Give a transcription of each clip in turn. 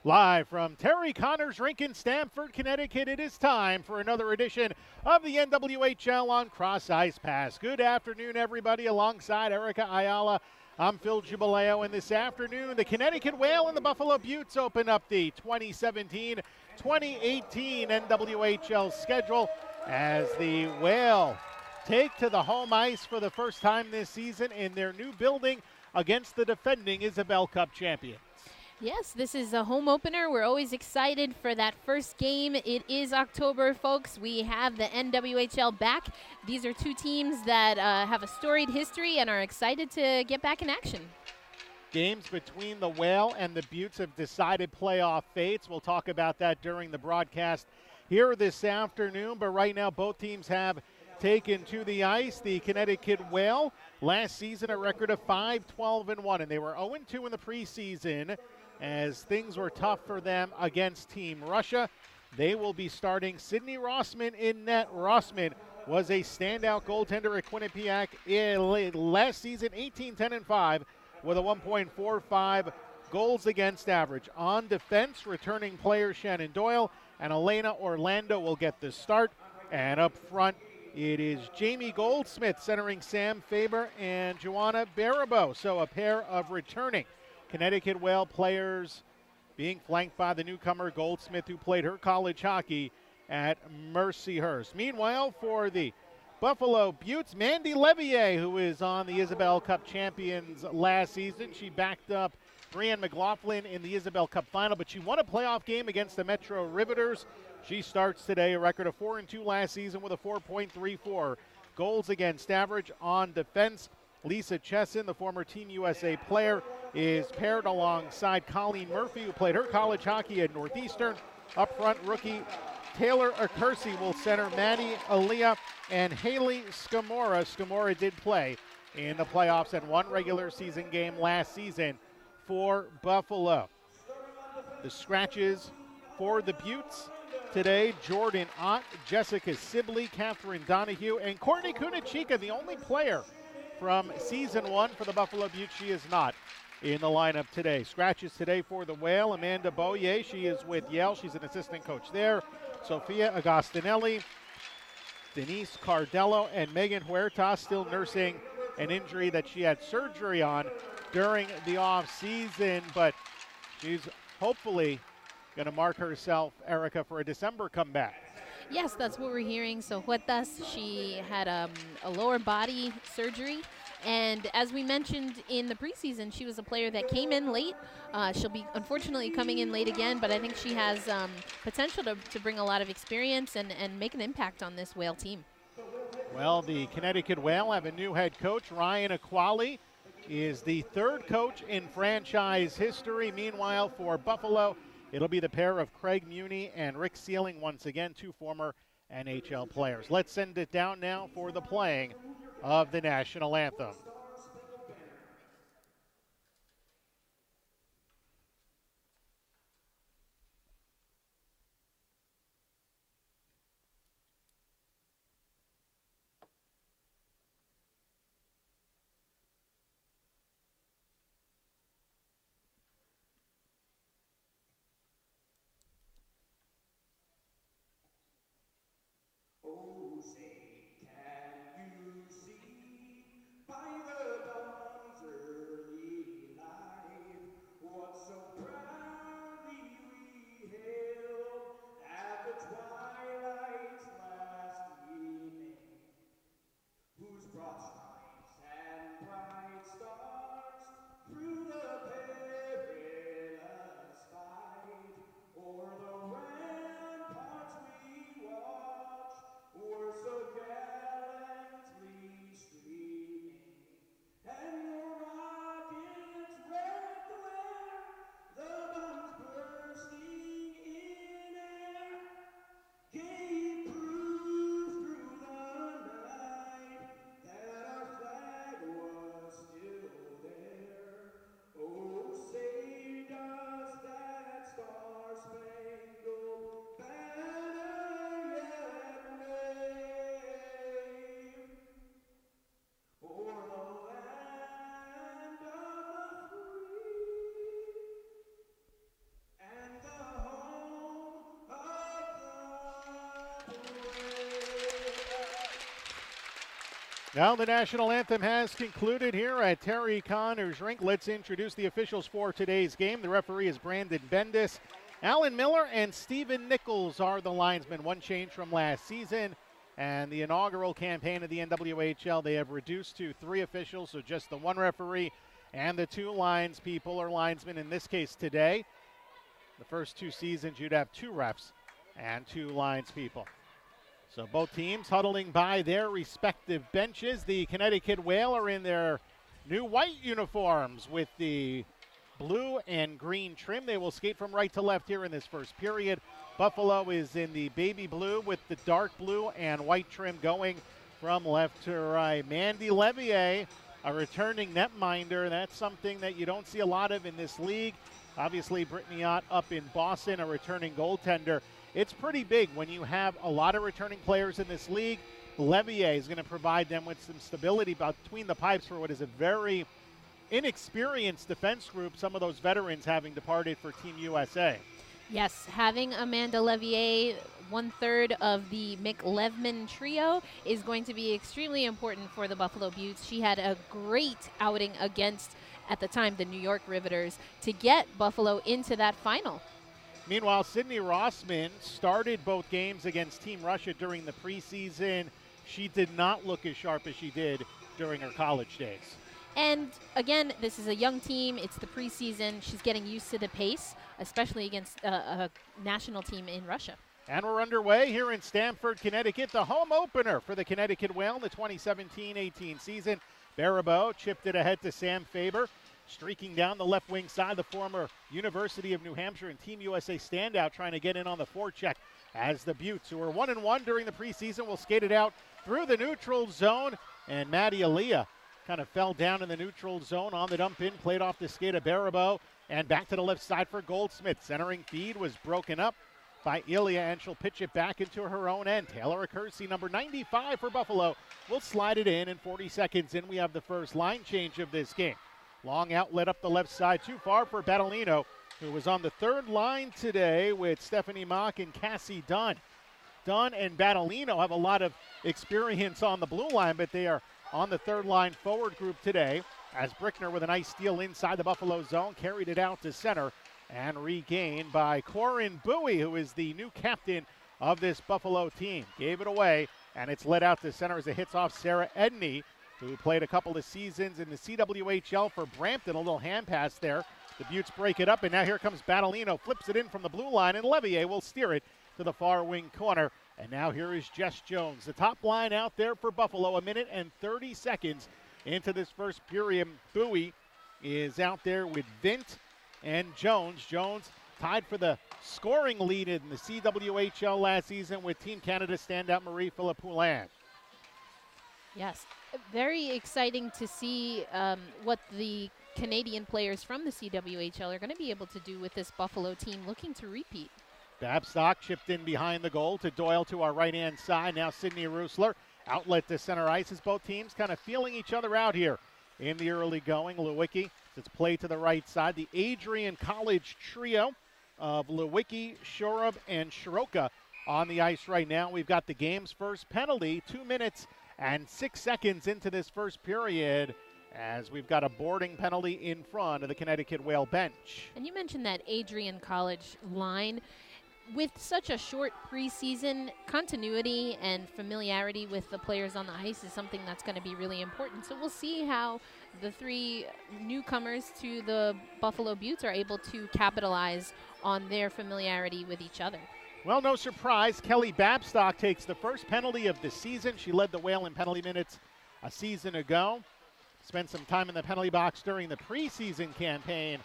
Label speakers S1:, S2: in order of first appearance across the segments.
S1: Live from Terry Connors Rink in Stamford, Connecticut, it is time for another edition of the NWHL on Cross Ice Pass. Good afternoon, everybody. Alongside Erica Ayala, I'm Phil Jubileo, and this afternoon, the Connecticut Whale and the Buffalo Beauts open up the 2017-2018 NWHL schedule as the Whale take to the home ice for the first time this season in their new building against the defending Isabel Cup champions.
S2: Yes, this is a home opener. We're always excited for that first game. It is October, folks. We have the NWHL back. These are two teams that have a storied history and are excited to get back in action.
S1: Games between the Whale and the Beauts have decided playoff fates. We'll talk about that during the broadcast here this afternoon. But right now, both teams have taken to the ice. The Connecticut Whale, last season a record of 5-12-1, and they were 0-2 in the preseason as things were tough for them against Team Russia. They will be starting Sydney Rossman in net. Rossman was a standout goaltender at Quinnipiac last season, 18-10-5, with a 1.45 goals against average. On defense, returning player Shannon Doyle and Elena Orlando will get the start. And up front, it is Jamie Goldsmith centering Sam Faber and Joanna Baribeau. So a pair of returning Connecticut Whale players being flanked by the newcomer Goldsmith, who played her college hockey at Mercyhurst. Meanwhile, for the Buffalo Beauts, Mandy Levier, who is on the Isabel Cup champions last season. She backed up Brianne McLaughlin in the Isabel Cup final, but she won a playoff game against the Metro Riveters. She starts today, a record of 4-2 last season with a 4.34 goals against average. On defense, Lisa Chesson, the former Team USA player, is paired alongside Colleen Murphy, who played her college hockey at Northeastern. Up front, rookie Taylor Acursi will center Maddie Aaliyah and Haley Scamora. Scamora did play in the playoffs and one regular season game last season for Buffalo. The scratches for the Beauts today: Jordan Ott, Jessica Sibley, Catherine Donahue, and Courtney Kunachika, the only player from season one for the Buffalo Beauts. She is not in the lineup today. Scratches today for the Whale: Amanda Boyer, she is with Yale. She's an assistant coach there. Sophia Agostinelli, Denise Cardello, and Megan Huerta still nursing an injury that she had surgery on during the off season, but she's hopefully going to mark herself, Erica, for a December comeback.
S2: Yes, that's what we're hearing. So Huertas, she had a lower body surgery. And as we mentioned in the preseason, she was a player that came in late. She'll be unfortunately coming in late again, but I think she has potential to bring a lot of experience and make an impact on this Whale team.
S1: Well, the Connecticut Whale have a new head coach. Ryan Aquali is the third coach in franchise history. Meanwhile, for Buffalo, it'll be the pair of Craig Muni and Rick Sealing, once again, two former NHL players. Let's send it down now for the playing of the national anthem.
S3: Oh, say, can you see by
S1: Now the national anthem has concluded here at Terry Connors Rink. Let's introduce the officials for today's game. The referee is Brandon Bendis. Alan Miller and Stephen Nichols are the linesmen. One change from last season. And the inaugural campaign of the NWHL, they have reduced to 3 officials, so just the 1 referee and the 2 linespeople or linesmen in this case today. The first 2 seasons, you'd have 2 refs and 2 linespeople. So both teams huddling by their respective benches. The Connecticut Whale are in their new white uniforms with the blue and green trim. They will skate from right to left here in this first period. Buffalo is in the baby blue with the dark blue and white trim going from left to right. Mandy Levier, a returning netminder. That's something that you don't see a lot of in this league. Obviously, Brittany Ott up in Boston, a returning goaltender. It's pretty big when you have a lot of returning players in this league. Levier is going to provide them with some stability between the pipes for what is a very inexperienced defense group, some of those veterans having departed for Team USA.
S2: Yes, having Amanda Levier, 1/3 of the McLevman trio, is going to be extremely important for the Buffalo Beauts. She had a great outing against, at the time, the New York Riveters to get Buffalo into that final.
S1: Meanwhile, Sydney Rossman started both games against Team Russia during the preseason. She did not look as sharp as she did during her college days.
S2: And again, this is a young team. It's the preseason. She's getting used to the pace, especially against a national team in Russia.
S1: And we're underway here in Stamford, Connecticut, the home opener for the Connecticut Whale in the 2017-18 season. Baribeau chipped it ahead to Sam Faber. Streaking down the left wing side, the former University of New Hampshire and Team USA standout trying to get in on the forecheck as the Beauts, who were 1-1 during the preseason, will skate it out through the neutral zone. And Maddie Aaliyah kind of fell down in the neutral zone on the dump in, played off the skate of Baribeau, and back to the left side for Goldsmith. Centering feed was broken up by Ilya, and she'll pitch it back into her own end. Taylor Acursi, number 95 for Buffalo, will slide it in, and 40 seconds in, we have the first line change of this game. Long outlet up the left side, too far for Battolino, who was on the 3rd line today with Stephanie Mock and Cassie Dunn. Dunn and Battolino have a lot of experience on the blue line, but they are on the 3rd line forward group today, as Brickner with a nice steal inside the Buffalo zone, carried it out to center and regained by Corinne Bowie, who is the new captain of this Buffalo team. Gave it away, and it's led out to center as it hits off Sarah Edney, who played a couple of seasons in the CWHL for Brampton. A little hand pass there. The Beauts break it up, and now here comes Battolino, flips it in from the blue line, and Levier will steer it to the far wing corner. And now here is Jess Jones. The top line out there for Buffalo, 1 minute and 30 seconds into this first period. Bowie is out there with Vint and Jones. Jones tied for the scoring lead in the CWHL last season with Team Canada standout Marie-Philippe Poulin.
S2: Yes, very exciting to see what the Canadian players from the CWHL are going to be able to do with this Buffalo team looking to repeat.
S1: Babstock chipped in behind the goal to Doyle to our right-hand side. Now Sydney Roosler, outlet to center ice as both teams kind of feeling each other out here in the early going. Lewicki, it's play to the right side. The Adrian College trio of Lewicki, Shorub, and Shiroka on the ice right now. We've got the game's first penalty, 2 minutes and 6 seconds into this first period, as we've got a boarding penalty in front of the Connecticut Whale bench.
S2: And you mentioned that Adrian College line. With such a short preseason, continuity and familiarity with the players on the ice is something that's going to be really important. So we'll see how the 3 newcomers to the Buffalo Beauts are able to capitalize on their familiarity with each other.
S1: Well, no surprise, Kelly Babstock takes the first penalty of the season. She led the Whale in penalty minutes a season ago. Spent some time in the penalty box during the preseason campaign,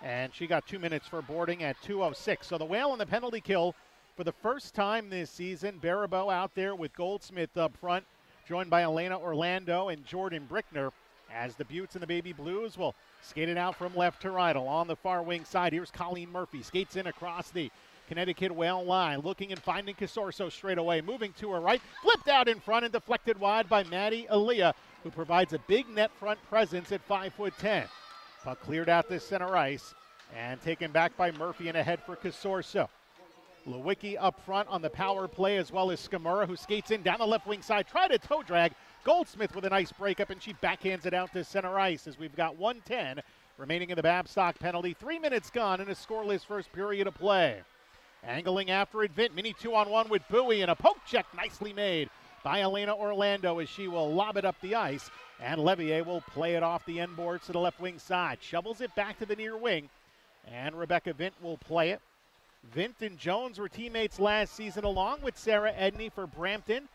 S1: and she got 2 minutes for boarding at 2:06. So the Whale on the penalty kill for the first time this season. Baribeau out there with Goldsmith up front, joined by Elena Orlando and Jordan Brickner, as the Beauts and the Baby Blues will skate it out from left to right. Along the far wing side, here's Colleen Murphy, skates in across the Connecticut Whale line, looking and finding Casorso straight away, moving to her right, flipped out in front and deflected wide by Maddie Aaliyah, who provides a big net front presence at 5'10". Puck cleared out this center ice and taken back by Murphy and ahead for Casorso. Lewicki up front on the power play, as well as Skamura, who skates in down the left wing side, tried a toe drag, Goldsmith with a nice breakup, and she backhands it out to center ice as we've got 1:10 remaining in the Babstock penalty. 3 minutes gone in a scoreless first period of play. Angling after it, Vint. Mini 2-on-1 with Bowie, and a poke check nicely made by Elena Orlando as she will lob it up the ice. And Levier will play it off the end boards to the left wing side. Shovels it back to the near wing. And Rebecca Vint will play it. Vint and Jones were teammates last season along with Sarah Edney for Brampton.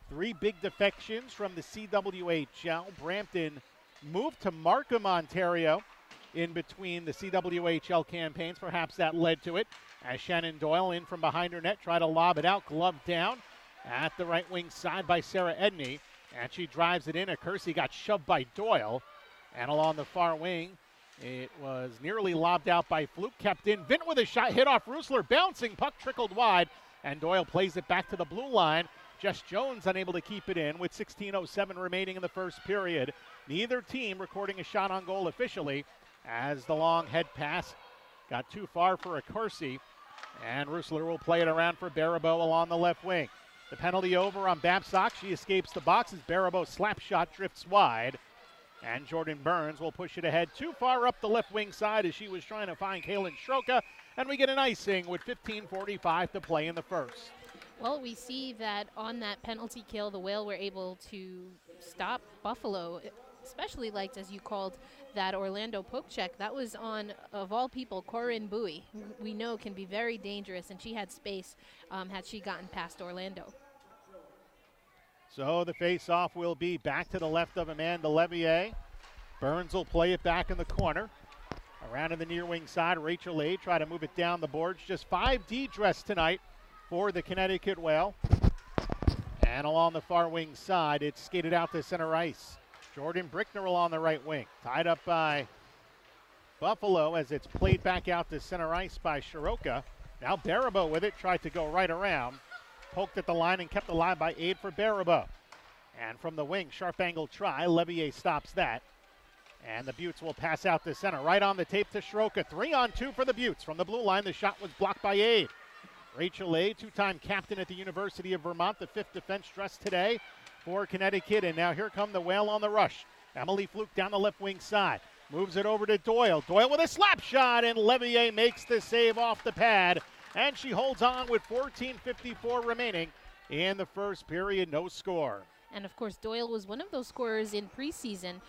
S1: 3 big defections from the CWHL. Brampton moved to Markham, Ontario in between the CWHL campaigns. Perhaps that led to it as Shannon Doyle in from behind her net tried to lob it out, glove down at the right wing side by Sarah Edney. And she drives it in. Kersey got shoved by Doyle. And along the far wing, it was nearly lobbed out by Fluke, kept in. Vint with a shot, hit off Rusler, bouncing, puck trickled wide, and Doyle plays it back to the blue line. Jess Jones unable to keep it in with 16:07 remaining in the first period. Neither team recording a shot on goal officially as the long head pass got too far for Kersey. And Rusler will play it around for Baribeau along the left wing. The penalty over on Babstock. She escapes the box as Baribeau's slap shot drifts wide. And Jordan Burns will push it ahead too far up the left wing side as she was trying to find Kaylin Stroka. And we get an icing with 15:45 to play in the first.
S2: Well, we see that on that penalty kill, the Whale were able to stop Buffalo, especially liked, as you called, that Orlando poke check. That was on, of all people, Corinne Bowie, who we know can be very dangerous, and she had space had she gotten past Orlando.
S1: So the face-off will be back to the left of Amanda Levier. Burns will play it back in the corner. Around in the near wing side, Rachel A try to move it down the boards. Just 5D dress tonight for the Connecticut Whale. And along the far wing side, it's skated out to center ice. Jordan Brickner on the right wing. Tied up by Buffalo as it's played back out to center ice by Shiroka. Now Baribeau with it, tried to go right around. Poked at the line and kept alive by aid for Baribeau. And from the wing, sharp angle try. Levier stops that. And the Beauts will pass out to center. Right on the tape to Shiroka. 3-on-2 for the Beauts. From the blue line, the shot was blocked by aid. Rachel A, 2-time captain at the University of Vermont, the 5th defense dress today for Connecticut. And now here come the Whale on the rush. Emily Fluke down the left wing side. Moves it over to Doyle. Doyle with a slap shot, and Levier makes the save off the pad. And she holds on with 14:54 remaining in the first period. No score.
S2: And, of course, Doyle was one of those scorers in preseason.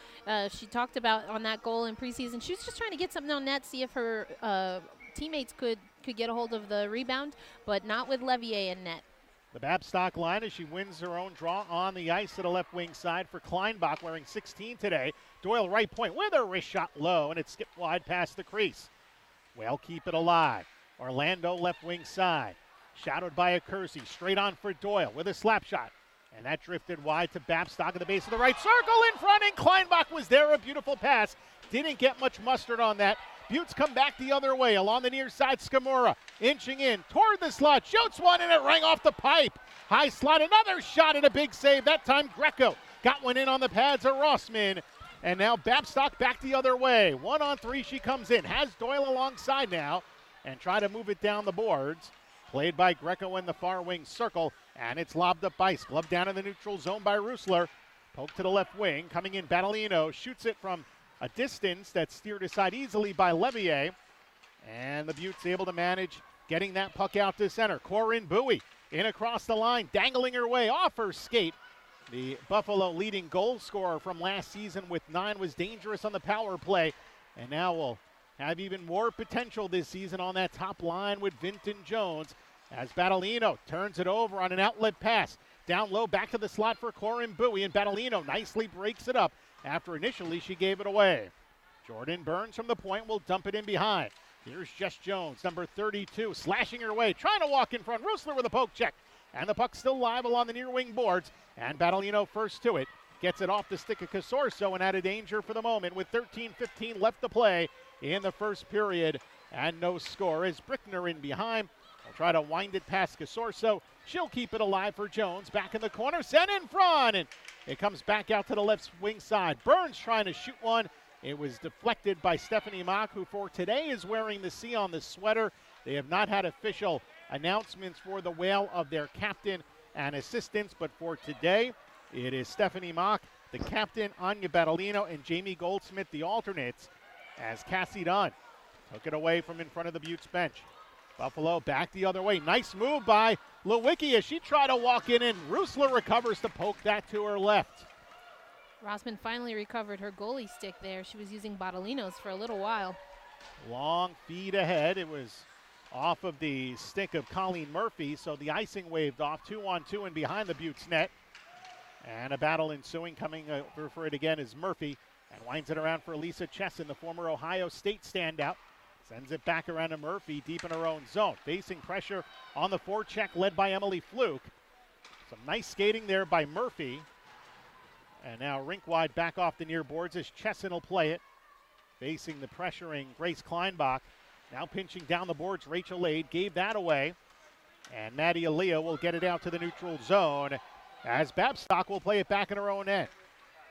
S2: She talked about on that goal in preseason. She was just trying to get something on net, see if her teammates could get a hold of the rebound, but not with Levier in net.
S1: The Babstock line as she wins her own draw on the ice to the left wing side for Kleinbach, wearing 16 today. Doyle right point with a wrist shot low, and it skipped wide past the crease. Well, keep it alive. Orlando left wing side. Shadowed by Kersey. Straight on for Doyle with a slap shot. And that drifted wide to Babstock at the base of the right circle in front, and Kleinbach was there. A beautiful pass. Didn't get much mustard on that. Beauts come back the other way along the near side. Skamura inching in toward the slot. Shoots one, and it rang off the pipe. High slot, another shot, and a big save. That time Greco got one in on the pads of Rossman. And now Babstock back the other way. 1-on-3 she comes in. Has Doyle alongside now. And try to move it down the boards. Played by Greco in the far wing circle. And it's lobbed up ice. Glove down in the neutral zone by Rusler. Poke to the left wing. Coming in Battolino. Shoots it from a distance that's steered aside easily by Levier. And the Beauts able to manage getting that puck out to center. Corinne Bowie in across the line. Dangling her way off her skate. The Buffalo leading goal scorer from last season with 9 was dangerous on the power play. And now will have even more potential this season on that top line with Vinton Jones as Battolino turns it over on an outlet pass. Down low, back to the slot for Corinne Bowie, and Battolino nicely breaks it up after initially she gave it away. Jordan Burns from the point will dump it in behind. Here's Jess Jones, number 32, slashing her way, trying to walk in front. Rusler with a poke check, and the puck still live along the near wing boards, and Battolino first to it. Gets it off the stick of Casorso and out of danger for the moment with 13:15 left to play in the first period, and no score as Brickner in behind. Will try to wind it past Casorso. She'll keep it alive for Jones. Back in the corner, sent in front, and it comes back out to the left wing side. Burns trying to shoot one. It was deflected by Stephanie Mock, who for today is wearing the C on the sweater. They have not had official announcements for the Whale of their captain and assistants, but for today, It is Stephanie Mock, the captain, Anya Battalino, and Jamie Goldsmith, the alternates, as Cassie Dunn took it away from in front of the Beauts bench. Buffalo back the other way. Nice move by Lewicki as she tried to walk in, and Rusler recovers to poke that to her left.
S2: Rossman finally recovered her goalie stick there. She was using Battalino's for a little while.
S1: Long feed ahead. It was off of the stick of Colleen Murphy, so the icing waved off. 2-on-2 and behind the Beauts net. And a battle ensuing. Coming over for it again is Murphy, and winds it around for Lisa Chesson, the former Ohio State standout. Sends it back around to Murphy, deep in her own zone. Facing pressure on the forecheck, led by Emily Fluke. Some nice skating there by Murphy. And now rink wide back off the near boards as Chesson will play it. Facing the pressuring Grace Kleinbach. Now pinching down the boards, Rachel Lade gave that away. And Maddie Aaliyah will get it out to the neutral zone as Babstock will play it back in her own end.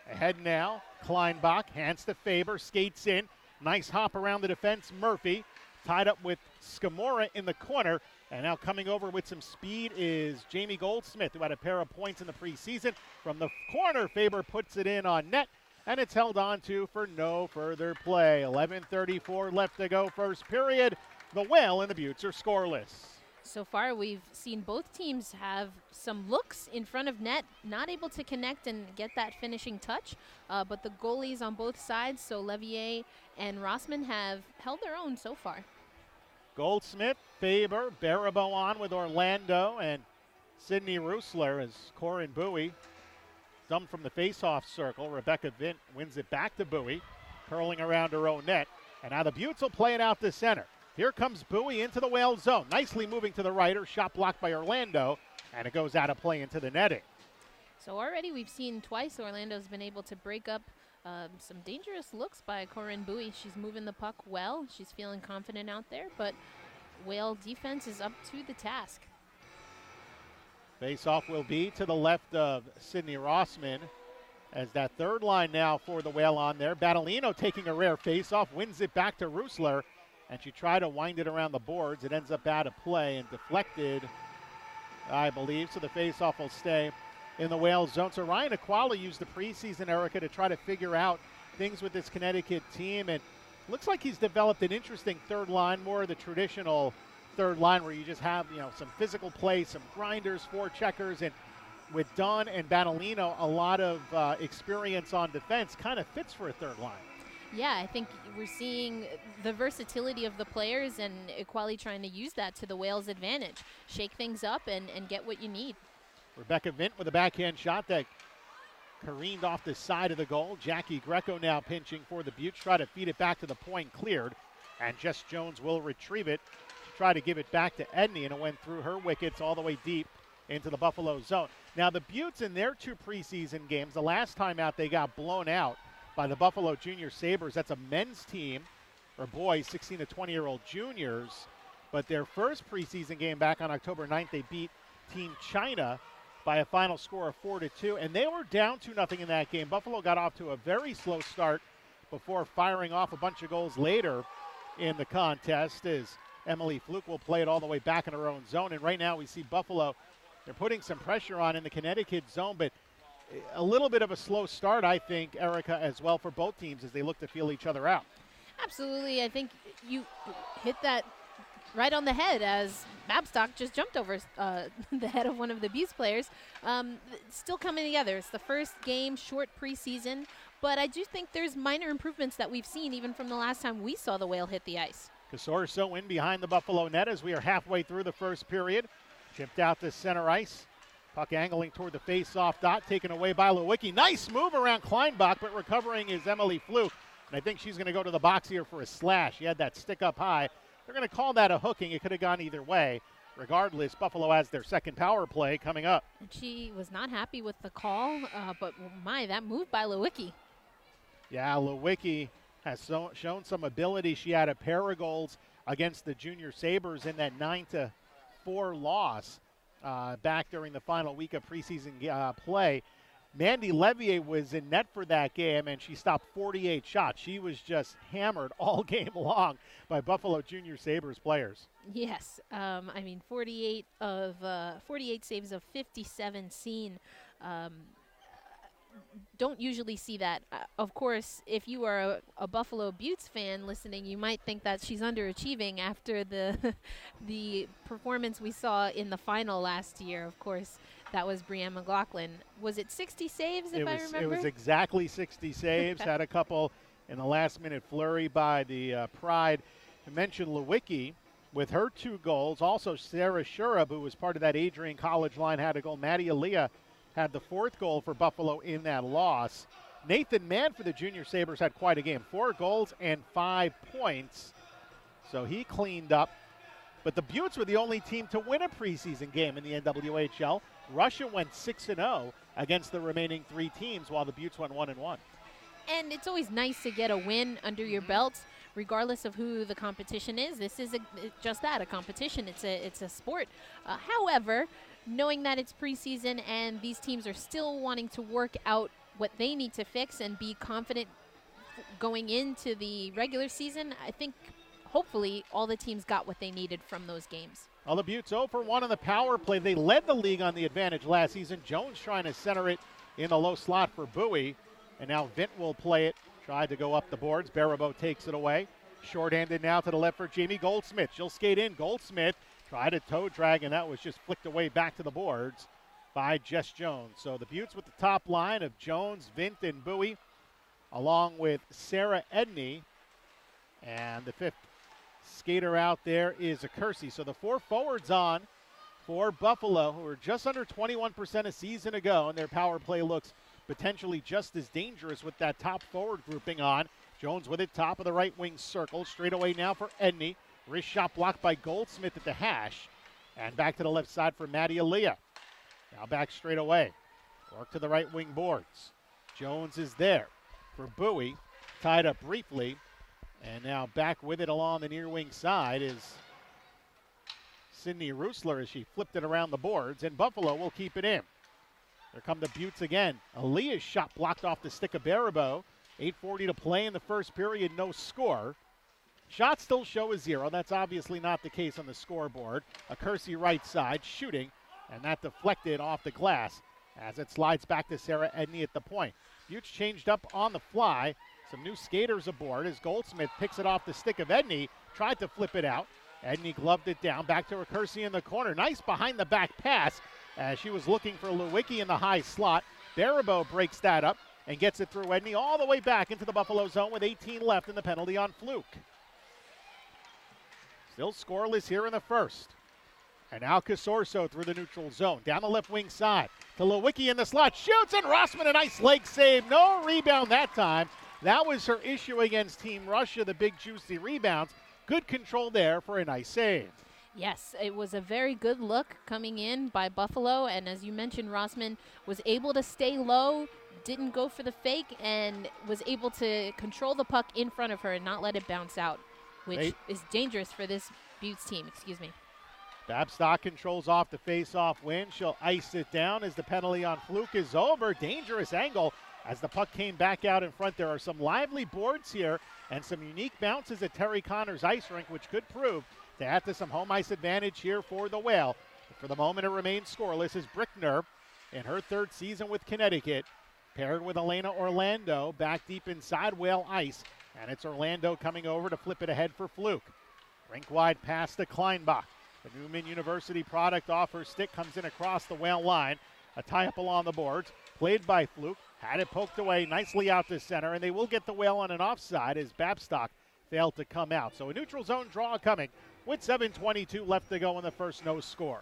S1: Ahead now, Kleinbach hands to Faber, skates in. Nice hop around the defense, Murphy. Tied up with Scamora in the corner. And now coming over with some speed is Jamie Goldsmith, who had a pair of points in the preseason. From the corner, Faber puts it in on net, and it's held on to for no further play. 11:34 left to go, first period. The Whale and the Beauts are scoreless.
S2: So far, we've seen both teams have some looks in front of net, not able to connect and get that finishing touch. But the goalies on both sides, so Levier and Rossman, have held their own so far.
S1: Goldsmith, Faber, Barabo on with Orlando, and Sydney Rusler as Corin Bowie dumped from the face-off circle. Rebecca Vint wins it back to Bowie, curling around her own net. And now the Beauts will play it out to center. Here comes Bowie into the Whale zone. Nicely moving to the right. Her shot blocked by Orlando, and it goes out of play into the netting.
S2: So already we've seen twice Orlando's been able to break up some dangerous looks by Corinne Bowie. She's moving the puck well. She's feeling confident out there, but Whale defense is up to the task.
S1: Face-off will be to the left of Sydney Rossman as that third line now for the Whale on there. Battalino taking a rare face-off, wins it back to Rusler, and she tried to wind it around the boards. It ends up out of play and deflected, I believe, so the face-off will stay in the Whale zone. So Ryan Aquala used the preseason, Erica, to try to figure out things with this Connecticut team, and looks like he's developed an interesting third line, more of the traditional third line where you just have, some physical play, some grinders, forecheckers, and with Dunn and Battalino, a lot of experience on defense kind of fits for a third line.
S2: Yeah, I think we're seeing the versatility of the players, and Equali trying to use that to the Whale's advantage. Shake things up and get what you need.
S1: Rebecca Vint with a backhand shot that careened off the side of the goal. Jackie Greco now pinching for the Beauts. Try to feed it back to the point, cleared. And Jess Jones will retrieve it. Try to give it back to Edney, and it went through her wickets all the way deep into the Buffalo zone. Now the Beauts in their two preseason games, the last time out they got blown out by the Buffalo Junior Sabres. That's a men's team, or boys, 16 to 20-year-old juniors. But their first preseason game back on October 9th, they beat Team China by a final score of 4-2, and they were down 2-0 in that game. Buffalo got off to a very slow start before firing off a bunch of goals later in the contest, as Emily Fluke will play it all the way back in her own zone. And right now we see Buffalo, they're putting some pressure on in the Connecticut zone, but a little bit of a slow start, I think, Erica, as well for both teams as they look to feel each other out.
S2: Absolutely. I think you hit that right on the head as Babstock just jumped over the head of one of the Beauts players. Still coming together. It's the first game, short preseason, but I do think there's minor improvements that we've seen even from the last time we saw the Whale hit the ice.
S1: Casorso in behind the Buffalo net as we are halfway through the first period. Chipped out to center ice. Puck angling toward the face-off dot, taken away by Lewicki. Nice move around Kleinbach, but recovering is Emily Fluke. And I think she's going to go to the box here for a slash. She had that stick up high. They're going to call that a hooking. It could have gone either way. Regardless, Buffalo has their second power play coming up.
S2: And she was not happy with the call, but that move by Lewicki.
S1: Yeah, Lewicki has shown some ability. She had a pair of goals against the Junior Sabres in that 9-4 loss back during the final week of preseason play. Mandy Levier was in net for that game, and she stopped 48 shots. She was just hammered all game long by Buffalo Junior Sabres players.
S2: Yes, 48 saves of 57 seen. don't usually see that. Of course, if you are a Buffalo Beauts fan listening, you might think that she's underachieving after the the performance we saw in the final last year. Of course, that was Brianne McLaughlin. Was it 60 saves, if I remember?
S1: It was exactly 60 saves. Had a couple in the last-minute flurry by the Pride. I mentioned Lewicki with her 2 goals. Also, Sarah Shurab, who was part of that Adrian College line, had a goal. Maddie Aaliyah had the 4th goal for Buffalo in that loss. Nathan Mann for the Junior Sabres had quite a game. 4 goals and 5 points. So he cleaned up. But the Beauts were the only team to win a preseason game in the NWHL. Russia went 6-0 against the remaining 3 teams, while the Beauts went 1-1.
S2: And it's always nice to get a win under your belt, regardless of who the competition is. This is just that, a competition. It's a sport. However, knowing that it's preseason and these teams are still wanting to work out what they need to fix and be confident going into the regular season, I think hopefully all the teams got what they needed from those games.
S1: Well, the Beauts 0 for 1 on the power play. They led the league on the advantage last season. Jones trying to center it in the low slot for Bowie. And now Vint will play it. Tried to go up the boards. Baribeau takes it away. Short-handed now to the left for Jamie Goldsmith. She'll skate in. Goldsmith tried a toe drag, and that was just flicked away back to the boards by Jess Jones. So the Beauts with the top line of Jones, Vint, and Bowie, along with Sarah Edney. And the 5th skater out there is a Kersey. So the 4 forwards on for Buffalo, who are just under 21% a season ago, and their power play looks potentially just as dangerous with that top forward grouping on. Jones with it, top of the right wing circle. Straight away now for Edney. Wrist shot blocked by Goldsmith at the hash. And back to the left side for Maddie Aaliyah. Now back straight away. Work to the right wing boards. Jones is there for Bowie. Tied up briefly. And now back with it along the near wing side is Sydney Roosler as she flipped it around the boards. And Buffalo will keep it in. Here come the Beauts again. Aaliyah's shot blocked off the stick of Baribeau. 8:40 to play in the first period, no score. Shots still show a 0. That's obviously not the case on the scoreboard. A Kersey right side shooting, and that deflected off the glass as it slides back to Sarah Edney at the point. Beauts changed up on the fly. Some new skaters aboard as Goldsmith picks it off the stick of Edney. Tried to flip it out. Edney gloved it down. Back to Kersey in the corner. Nice behind the back pass as she was looking for Lewicki in the high slot. Baribeau breaks that up and gets it through Edney all the way back into the Buffalo zone with 18 left in the penalty on Fluke. Still scoreless here in the first. And now Casorso through the neutral zone. Down the left wing side to Lewicki in the slot. Shoots, and Rossman a nice leg save. No rebound that time. That was her issue against Team Russia, the big juicy rebounds. Good control there for a nice save.
S2: Yes, it was a very good look coming in by Buffalo. And as you mentioned, Rossman was able to stay low, didn't go for the fake, and was able to control the puck in front of her and not let it bounce out, which is dangerous for this Beauts team. Excuse me.
S1: Babstock controls off the face-off win. She'll ice it down as the penalty on Fluke is over. Dangerous angle as the puck came back out in front. There are some lively boards here and some unique bounces at Terry Connor's ice rink, which could prove to add to some home ice advantage here for the Whale. But for the moment, it remains scoreless as Brickner, in her 3rd season with Connecticut, paired with Elena Orlando, back deep inside Whale ice. And it's Orlando coming over to flip it ahead for Fluke. Rink-wide pass to Kleinbach. The Newman University product off her stick comes in across the Whale line. A tie-up along the boards, played by Fluke. Had it poked away nicely out to center, and they will get the Whale on an offside as Babstock failed to come out. So a neutral zone draw coming with 7:22 left to go in the first, no score.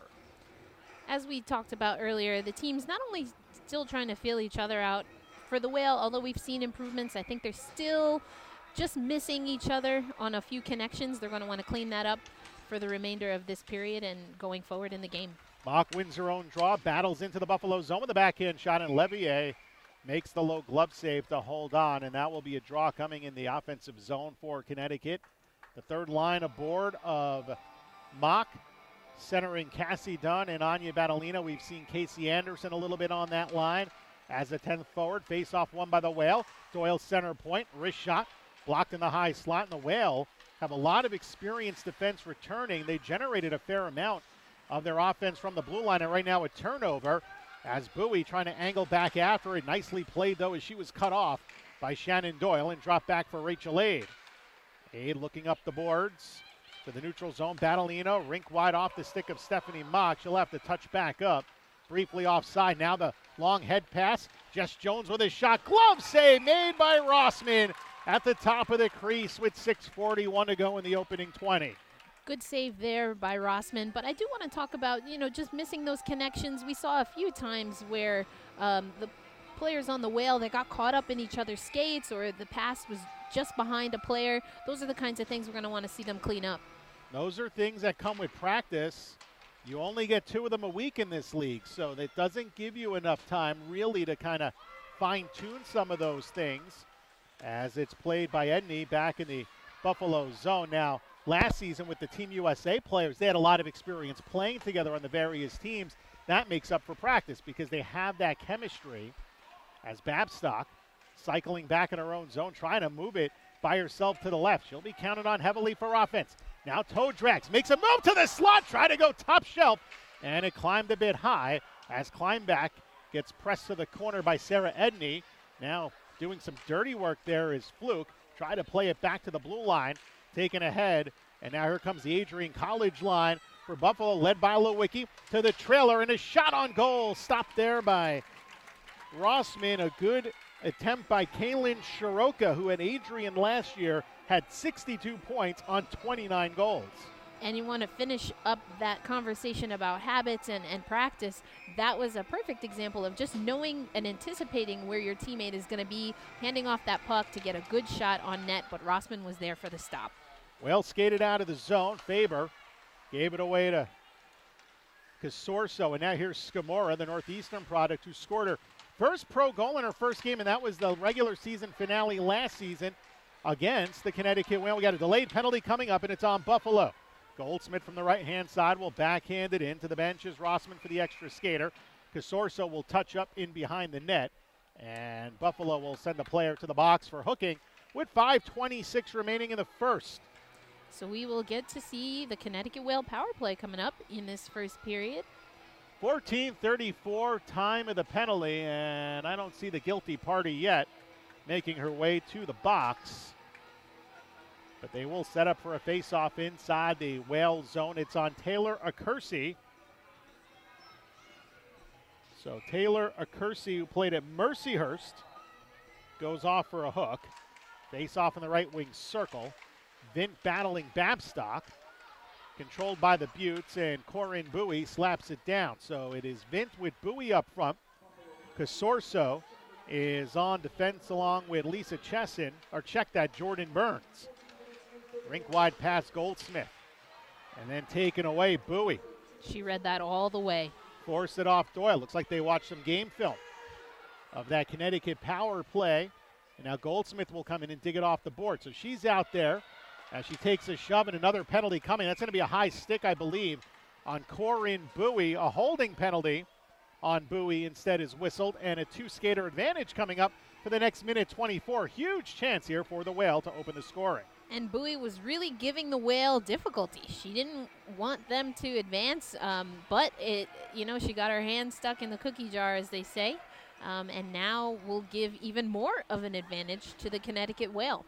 S2: As we talked about earlier, the team's not only still trying to feel each other out. For the Whale, although we've seen improvements, I think they're still just missing each other on a few connections. They're going to want to clean that up for the remainder of this period and going forward in the game.
S1: Mock wins her own draw, battles into the Buffalo zone with a backhand shot, and Levier makes the low glove save to hold on, and that will be a draw coming in the offensive zone for Connecticut. The 3rd line aboard of Mock, centering Cassie Dunn and Anya Battolina. We've seen Casey Anderson a little bit on that line as the 10th forward. Face-off won by the Whale. Doyle center point, wrist shot, blocked in the high slot, and the Whale have a lot of experienced defense returning. They generated a fair amount of their offense from the blue line, and right now a turnover as Bowie trying to angle back after it. Nicely played, though, as she was cut off by Shannon Doyle and dropped back for Rachel Aid. Aid looking up the boards to the neutral zone. Battleino, rink wide off the stick of Stephanie Mock. She'll have to touch back up. Briefly offside. Now the long head pass. Jess Jones with a shot. Glove save made by Rossman at the top of the crease with 6:41 to go in the opening 20.
S2: Good save there by Rossman, but I do want to talk about, just missing those connections. We saw a few times where the players on the Whale that got caught up in each other's skates, or the pass was just behind a player. Those are the kinds of things we're going to want to see them clean up.
S1: Those are things that come with practice. You only get 2 of them a week in this league, so that doesn't give you enough time really to kind of fine-tune some of those things, as it's played by Edney back in the Buffalo zone. Now, last season with the Team USA players, they had a lot of experience playing together on the various teams. That makes up for practice because they have that chemistry. As Babstock cycling back in her own zone, trying to move it by herself to the left. She'll be counted on heavily for offense. Now Toe Drax makes a move to the slot, try to go top shelf, and it climbed a bit high as Kleinback gets pressed to the corner by Sarah Edney. Now doing some dirty work there is Fluke. Try to play it back to the blue line, taken ahead, and now here comes the Adrian College line for Buffalo, led by Lewicki to the trailer, and a shot on goal, stopped there by Rossman. A good attempt by Kaylin Shiroka, who at Adrian last year had 62 points on 29 goals.
S2: And you want to finish up that conversation about habits and practice. That was a perfect example of just knowing and anticipating where your teammate is going to be, handing off that puck to get a good shot on net, but Rossman was there for the stop.
S1: Well skated out of the zone. Faber gave it away to Casorso, and now here's Scamora, the Northeastern product, who scored her first pro goal in her first game, and that was the regular season finale last season against the Connecticut Whale. We got a delayed penalty coming up, and it's on Buffalo. Goldsmith from the right-hand side will backhand it in to the bench as Rossman for the extra skater. Casorso will touch up in behind the net, and Buffalo will send a player to the box for hooking with 5:26 remaining in the first.
S2: So we will get to see the Connecticut Whale power play coming up in this first period.
S1: 14:34 time of the penalty, and I don't see the guilty party yet making her way to the box. But they will set up for a face-off inside the Whale zone. It's on Taylor Acursi. So Taylor Acursi, who played at Mercyhurst, goes off for a hook. Face-off in the right wing circle. Vint battling Babstock. Controlled by the Beauts, and Corinne Bowie slaps it down. So it is Vint with Bowie up front. Casorso is on defense along with Lisa Chesson, or check that, Jordan Burns. Rink wide pass Goldsmith. And then taken away Bowie.
S2: She read that all the way.
S1: Forced it off Doyle. Looks like they watched some game film of that Connecticut power play. And now Goldsmith will come in and dig it off the board. So she's out there as she takes a shove, and another penalty coming. That's going to be a high stick, I believe, on Corinne Bowie. A holding penalty on Bowie instead is whistled, and a two-skater advantage coming up for the next minute 24. Huge chance here for the Whale to open the scoring.
S2: And Bowie was really giving the Whale difficulty. She didn't want them to advance, but she got her hand stuck in the cookie jar, as they say, and now will give even more of an advantage to the Connecticut Whale.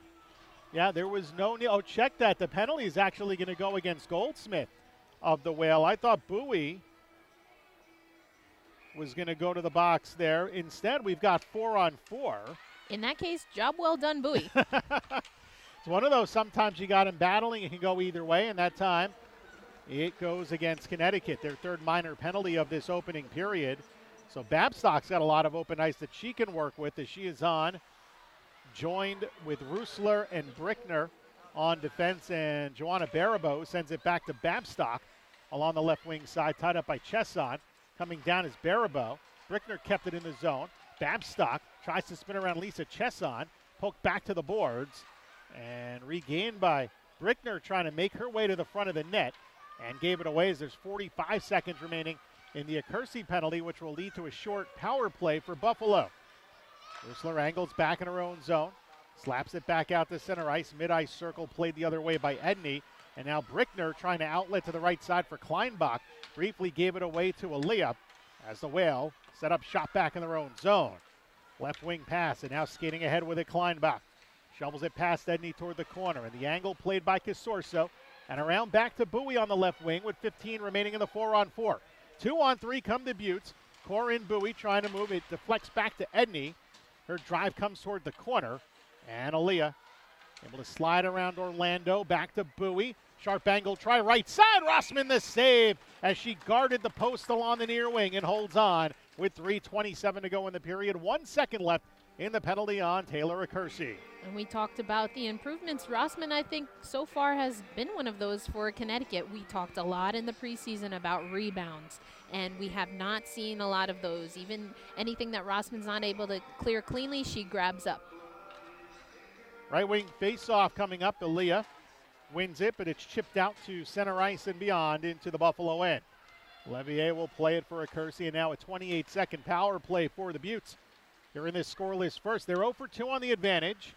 S1: Yeah, there was no need. Oh, check that. The penalty is actually going to go against Goldsmith of the Whale. I thought Bowie was going to go to the box there. Instead, we've got 4-on-4.
S2: In that case, job well done, Bowie.
S1: It's one of those, sometimes you got him battling. It can go either way, and that time it goes against Connecticut, their third minor penalty of this opening period. So Babstock's got a lot of open ice that she can work with as she is on, joined with Rusler and Brickner on defense, and Joanna Barabo sends it back to Babstock along the left wing side, tied up by Chesson. Coming down is Barabo. Brickner kept it in the zone. Babstock tries to spin around Lisa Chesson, poked back to the boards, and regained by Brickner, trying to make her way to the front of the net, and gave it away as there's 45 seconds remaining in the Acursi penalty, which will lead to a short power play for Buffalo. Rusler angles back in her own zone, slaps it back out to center ice, mid-ice circle played the other way by Edney, and now Brickner trying to outlet to the right side for Kleinbach. Briefly gave it away to Aaliyah, as the Whale set up shot back in their own zone. Left wing pass, and now skating ahead with it, Kleinbach. Shovels it past Edney toward the corner, and the angle played by Casorso. And around back to Bowie on the left wing with 15 remaining in the 4-on-4. 2-on-3 come the Beauts. Corinne Bowie trying to move it, deflects back to Edney. Her drive comes toward the corner, and Aaliyah able to slide around Orlando, back to Bowie. Sharp angle try right side, Rossman the save as she guarded the post along the near wing and holds on with 3:27 to go in the period. 1 second left in the penalty on Taylor Acursi.
S2: And we talked about the improvements. Rossman, I think, so far has been one of those for Connecticut. We talked a lot in the preseason about rebounds, and we have not seen a lot of those. Even anything that Rossman's not able to clear cleanly, she grabs up.
S1: Right wing face-off coming up. Aaliyah wins it, but it's chipped out to center ice and beyond into the Buffalo end. Levier will play it for Acursi, and now a 28-second power play for the Beauts. Here in this scoreless first. They're 0 for 2 on the advantage.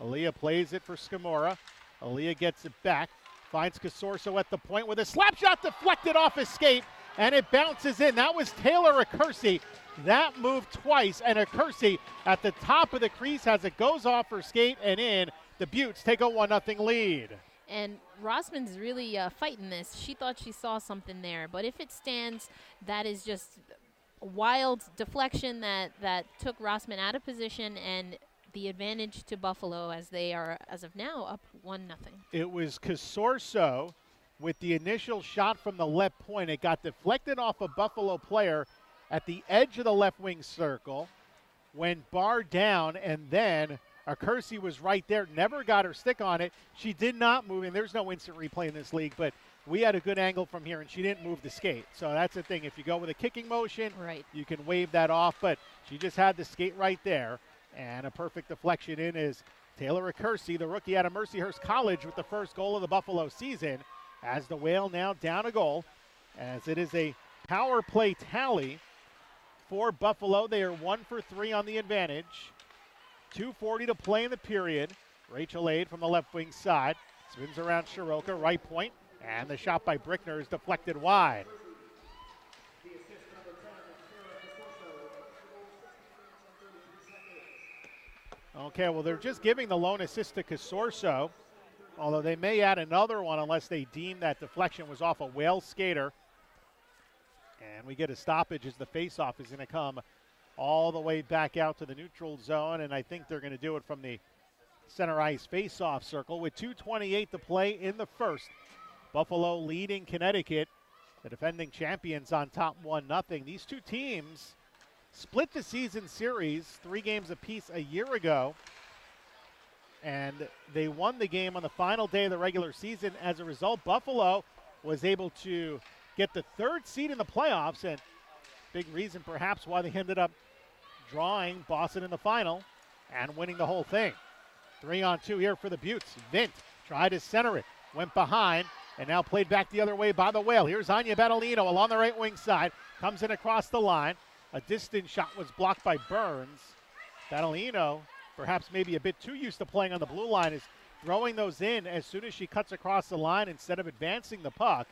S1: Aaliyah plays it for Scamora. Aaliyah gets it back. Finds Casorso at the point with a slap shot deflected off his skate, and it bounces in. That was Taylor Acursi. That moved twice, and Acursi at the top of the crease as it goes off her skate and in. The Beauts take a 1-0 lead.
S2: And Rossman's really fighting this. She thought she saw something there, but if it stands, that is just a wild deflection that took Rossman out of position, and the advantage to Buffalo as they are, as of now, up 1-0.
S1: It was Casorso with the initial shot from the left point. It got deflected off a Buffalo player at the edge of the left wing circle, went bar down, and then Acursi was right there, never got her stick on it. She did not move, and there's no instant replay in this league, but we had a good angle from here, and she didn't move the skate. So that's the thing. If you go with a kicking motion,
S2: right,
S1: you can wave that off, but she just had the skate right there. And a perfect deflection in is Taylor Acursi, the rookie out of Mercyhurst College, with the first goal of the Buffalo season, as the Whale now down a goal, as it is a power play tally for Buffalo. They are 1 for 3 on the advantage. 2:40 to play in the period. Rachel Aid from the left wing side spins around Shiroka, right point, and the shot by Brickner is deflected wide. Okay, well, they're just giving the lone assist to Casorso, although they may add another one unless they deem that deflection was off a Whale skater. And we get a stoppage as the faceoff is going to come all the way back out to the neutral zone, and I think they're going to do it from the center ice faceoff circle with 2:28 to play in the first. Buffalo leading Connecticut, the defending champions, on top 1-0. These two teams split the season series 3 games apiece a year ago, and they won the game on the final day of the regular season. As a result, Buffalo was able to get the 3rd seed in the playoffs, and big reason perhaps why they ended up drawing Boston in the final and winning the whole thing. 3-on-2 here for the Beauts. Vint tried to center it, went behind, and now played back the other way by the Whale. Here's Anya Battolino along the right wing side, comes in across the line. A distant shot was blocked by Burns. Battolino, perhaps maybe a bit too used to playing on the blue line, is throwing those in as soon as she cuts across the line instead of advancing the puck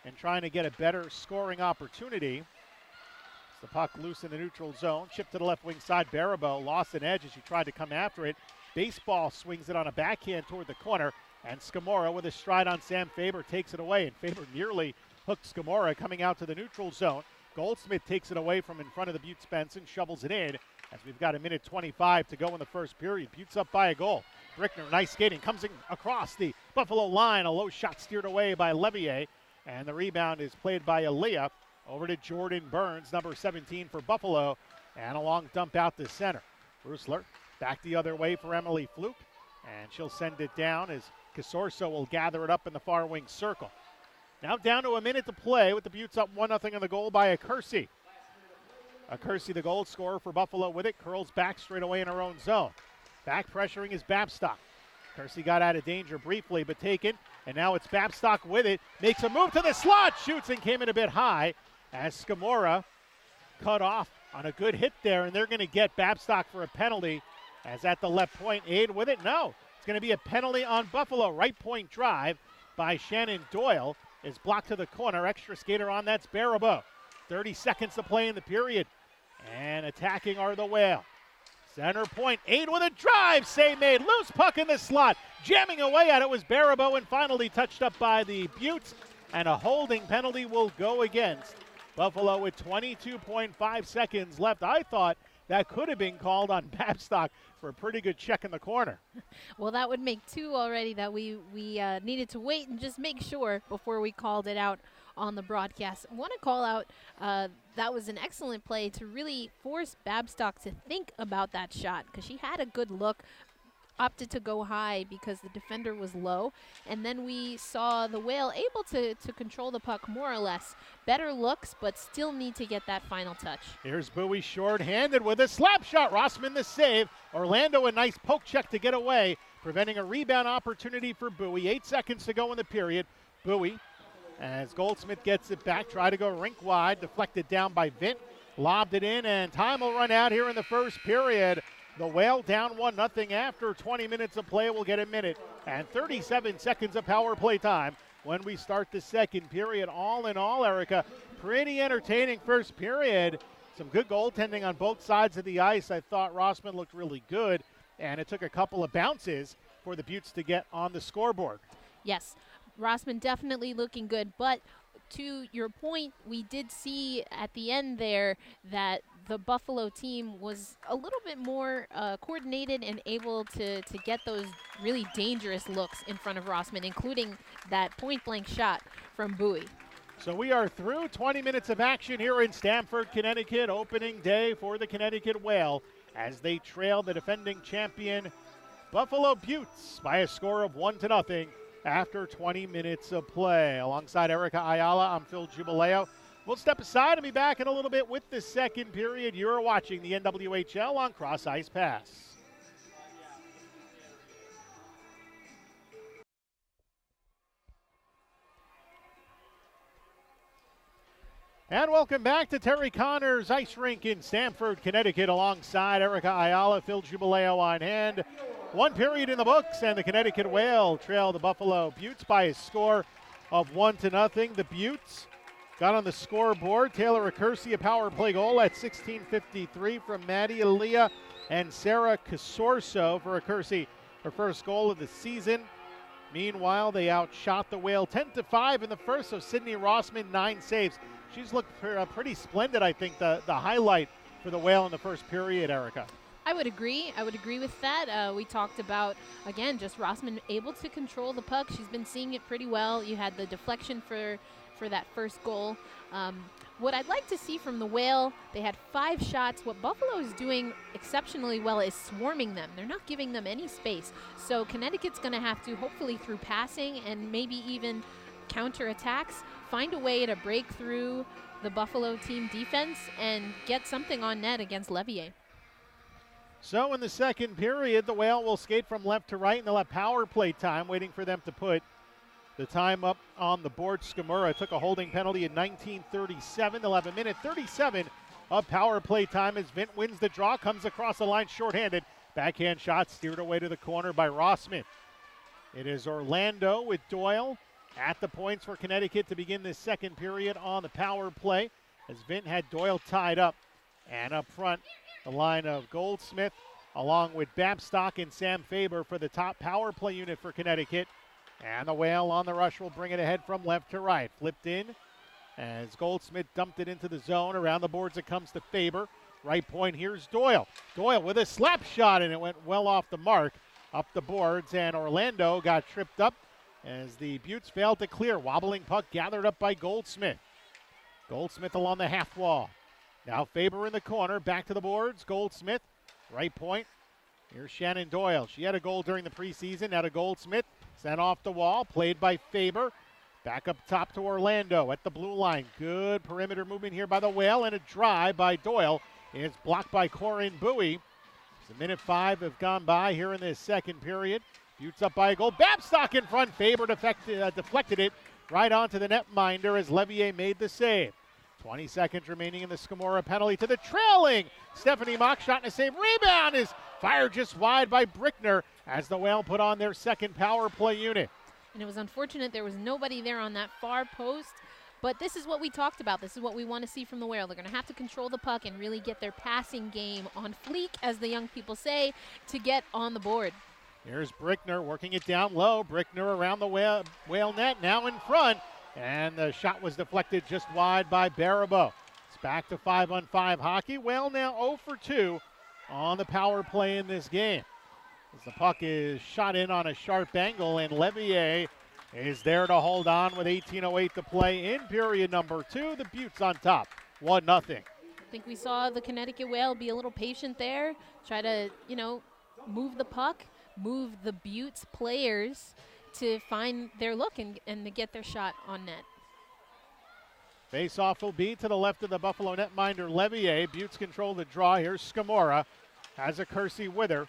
S1: and trying to get a better scoring opportunity. It's the puck loose in the neutral zone. Chipped to the left wing side. Baribeau lost an edge as she tried to come after it. Baseball swings it on a backhand toward the corner. And Scamora with a stride on Sam Faber takes it away. And Faber nearly hooked Scamora coming out to the neutral zone. Goldsmith takes it away from in front of the Beauts bench and shovels it in as we've got 1:25 to go in the first period. Beauts up by a goal. Brickner, nice skating, comes in across the Buffalo line. A low shot steered away by Levier. And the rebound is played by Aaliyah over to Jordan Burns, number 17 for Buffalo. And a long dump out to center. Brusler back the other way for Emily Fluke. And she'll send it down as Casorso will gather it up in the far wing circle. Now down to a minute to play with the Beauts up 1-0 on the goal by Acursi. Acursi, the goal scorer for Buffalo, with it, curls back straight away in her own zone. Back pressuring is Babstock. Acursi got out of danger briefly, but taken, and now it's Babstock with it. Makes a move to the slot, shoots and came in a bit high as Scamora cut off on a good hit there, and they're going to get Babstock for a penalty as at the left point. Aid with it? No. It's going to be a penalty on Buffalo. Right point drive by Shannon Doyle is blocked to the corner. Extra skater on, that's Baribeau. 30 seconds to play in the period. And attacking are the Whale. Center point, 8 with a drive, save made, loose puck in the slot. Jamming away at it was Barabo, and finally touched up by the Beauts. And a holding penalty will go against Buffalo with 22.5 seconds left. I thought that could have been called on Babstock for a pretty good check in the corner.
S2: Well, that would make 2 already that we needed to wait and just make sure before we called it out on the broadcast. I want to call out that was an excellent play to really force Babstock to think about that shot, because she had a good look, opted to go high because the defender was low, and then we saw the Whale able to control the puck more or less. Better looks, but still need to get that final touch.
S1: Here's Bowie short-handed with a slap shot. Rossman the save. Orlando a nice poke check to get away, preventing a rebound opportunity for Bowie. 8 seconds to go in the period. Bowie, as Goldsmith gets it back, try to go rink wide, deflected down by Vint, lobbed it in, and time will run out here in the first period. The Whale down 1-0 after 20 minutes of play. Will get a minute and 37 seconds of power play time when we start the second period. All in all, Erica, pretty entertaining first period. Some good goaltending on both sides of the ice. I thought Rossman looked really good, and it took a couple of bounces for the Beauts to get on the scoreboard.
S2: Yes, Rossman definitely looking good, but to your point, we did see at the end there that the Buffalo team was a little bit more coordinated and able to get those really dangerous looks in front of Rossman, including that point-blank shot from Bowie.
S1: So we are through 20 minutes of action here in Stamford, Connecticut, opening day for the Connecticut Whale as they trail the defending champion Buffalo Beauts by a score of 1-0 after 20 minutes of play. Alongside Erica Ayala, I'm Phil Jubileo. We'll step aside and be back in a little bit with the second period. You're watching the NWHL on Cross Ice Pass. And welcome back to Terry Connors Ice Rink in Stamford, Connecticut, alongside Erica Ayala, Phil Jubileo on hand. One period in the books, and the Connecticut Whale trail the Buffalo Beauts by a score of 1-0. The Beauts got on the scoreboard. Taylor Accursi, a power play goal at 16:53 from Maddie Aaliyah and Sarah Casorso for Accursi, her first goal of the season. Meanwhile, they outshot the Whale 10-5 in the first, so Sydney Rossman, 9 saves. She's looked pretty splendid, I think, the highlight for the Whale in the first period, Erica.
S2: I would agree. I would agree with that. We talked about, again, just Rossman able to control the puck. She's been seeing it pretty well. You had the deflection for that first goal. What I'd like to see from the Whale, they had 5 shots. What Buffalo is doing exceptionally well is swarming them. They're not giving them any space. So Connecticut's going to have to, hopefully through passing and maybe even counterattacks, find a way to break through the Buffalo team defense and get something on net against Levier.
S1: So in the second period, the Whale will skate from left to right, and they'll have power play time, waiting for them to put the time up on the board. Skamura took a holding penalty in 19:37. They'll have a minute 37 of power play time as Vint wins the draw, comes across the line shorthanded. Backhand shot steered away to the corner by Rossman. It is Orlando with Doyle at the points for Connecticut to begin this second period on the power play, as Vint had Doyle tied up. And up front, the line of Goldsmith, along with Babstock and Sam Faber for the top power play unit for Connecticut. And the Whale on the rush will bring it ahead from left to right. Flipped in as Goldsmith dumped it into the zone. Around the boards it comes to Faber. Right point, here's Doyle. Doyle with a slap shot, and it went well off the mark. Up the boards, and Orlando got tripped up as the Beauts failed to clear. Wobbling puck gathered up by Goldsmith. Goldsmith along the half wall. Now Faber in the corner, back to the boards. Goldsmith, right point. Here's Shannon Doyle. She had a goal during the preseason. Now to Goldsmith, sent off the wall, played by Faber. Back up top to Orlando at the blue line. Good perimeter movement here by the Whale, and a drive by Doyle is blocked by Corinne Bowie. So minute 5 have gone by here in this second period. Beauts up by a goal. Babstock in front. Faber deflected it right onto the netminder as Levier made the save. 20 seconds remaining in the Skamora penalty to the trailing Stephanie Mock. Shot and a save. Rebound is fired just wide by Brickner as the Whale put on their second power play unit.
S2: And it was unfortunate there was nobody there on that far post, But this is what we talked about. This is what we want to see from the Whale. They're going to have to control the puck and really get their passing game on fleek, as the young people say, to get on the board.
S1: Here's Brickner working it down low. Brickner around the Whale net, now in front. And the shot was deflected just wide by Baribeau. It's back to 5-on-5 hockey. Whale now 0 for 2 on the power play in this game, as the puck is shot in on a sharp angle, and Levier is there to hold on with 18:08 to play in period number 2. The Beauts on top, 1-0.
S2: I think we saw the Connecticut Whale be a little patient there, try to, move the puck, move the Beauts players to find their look and to get their shot on net.
S1: Face-off will be to the left of the Buffalo netminder, Levier. Beauts control the draw. Here's Scamora. Has a Kersey with her.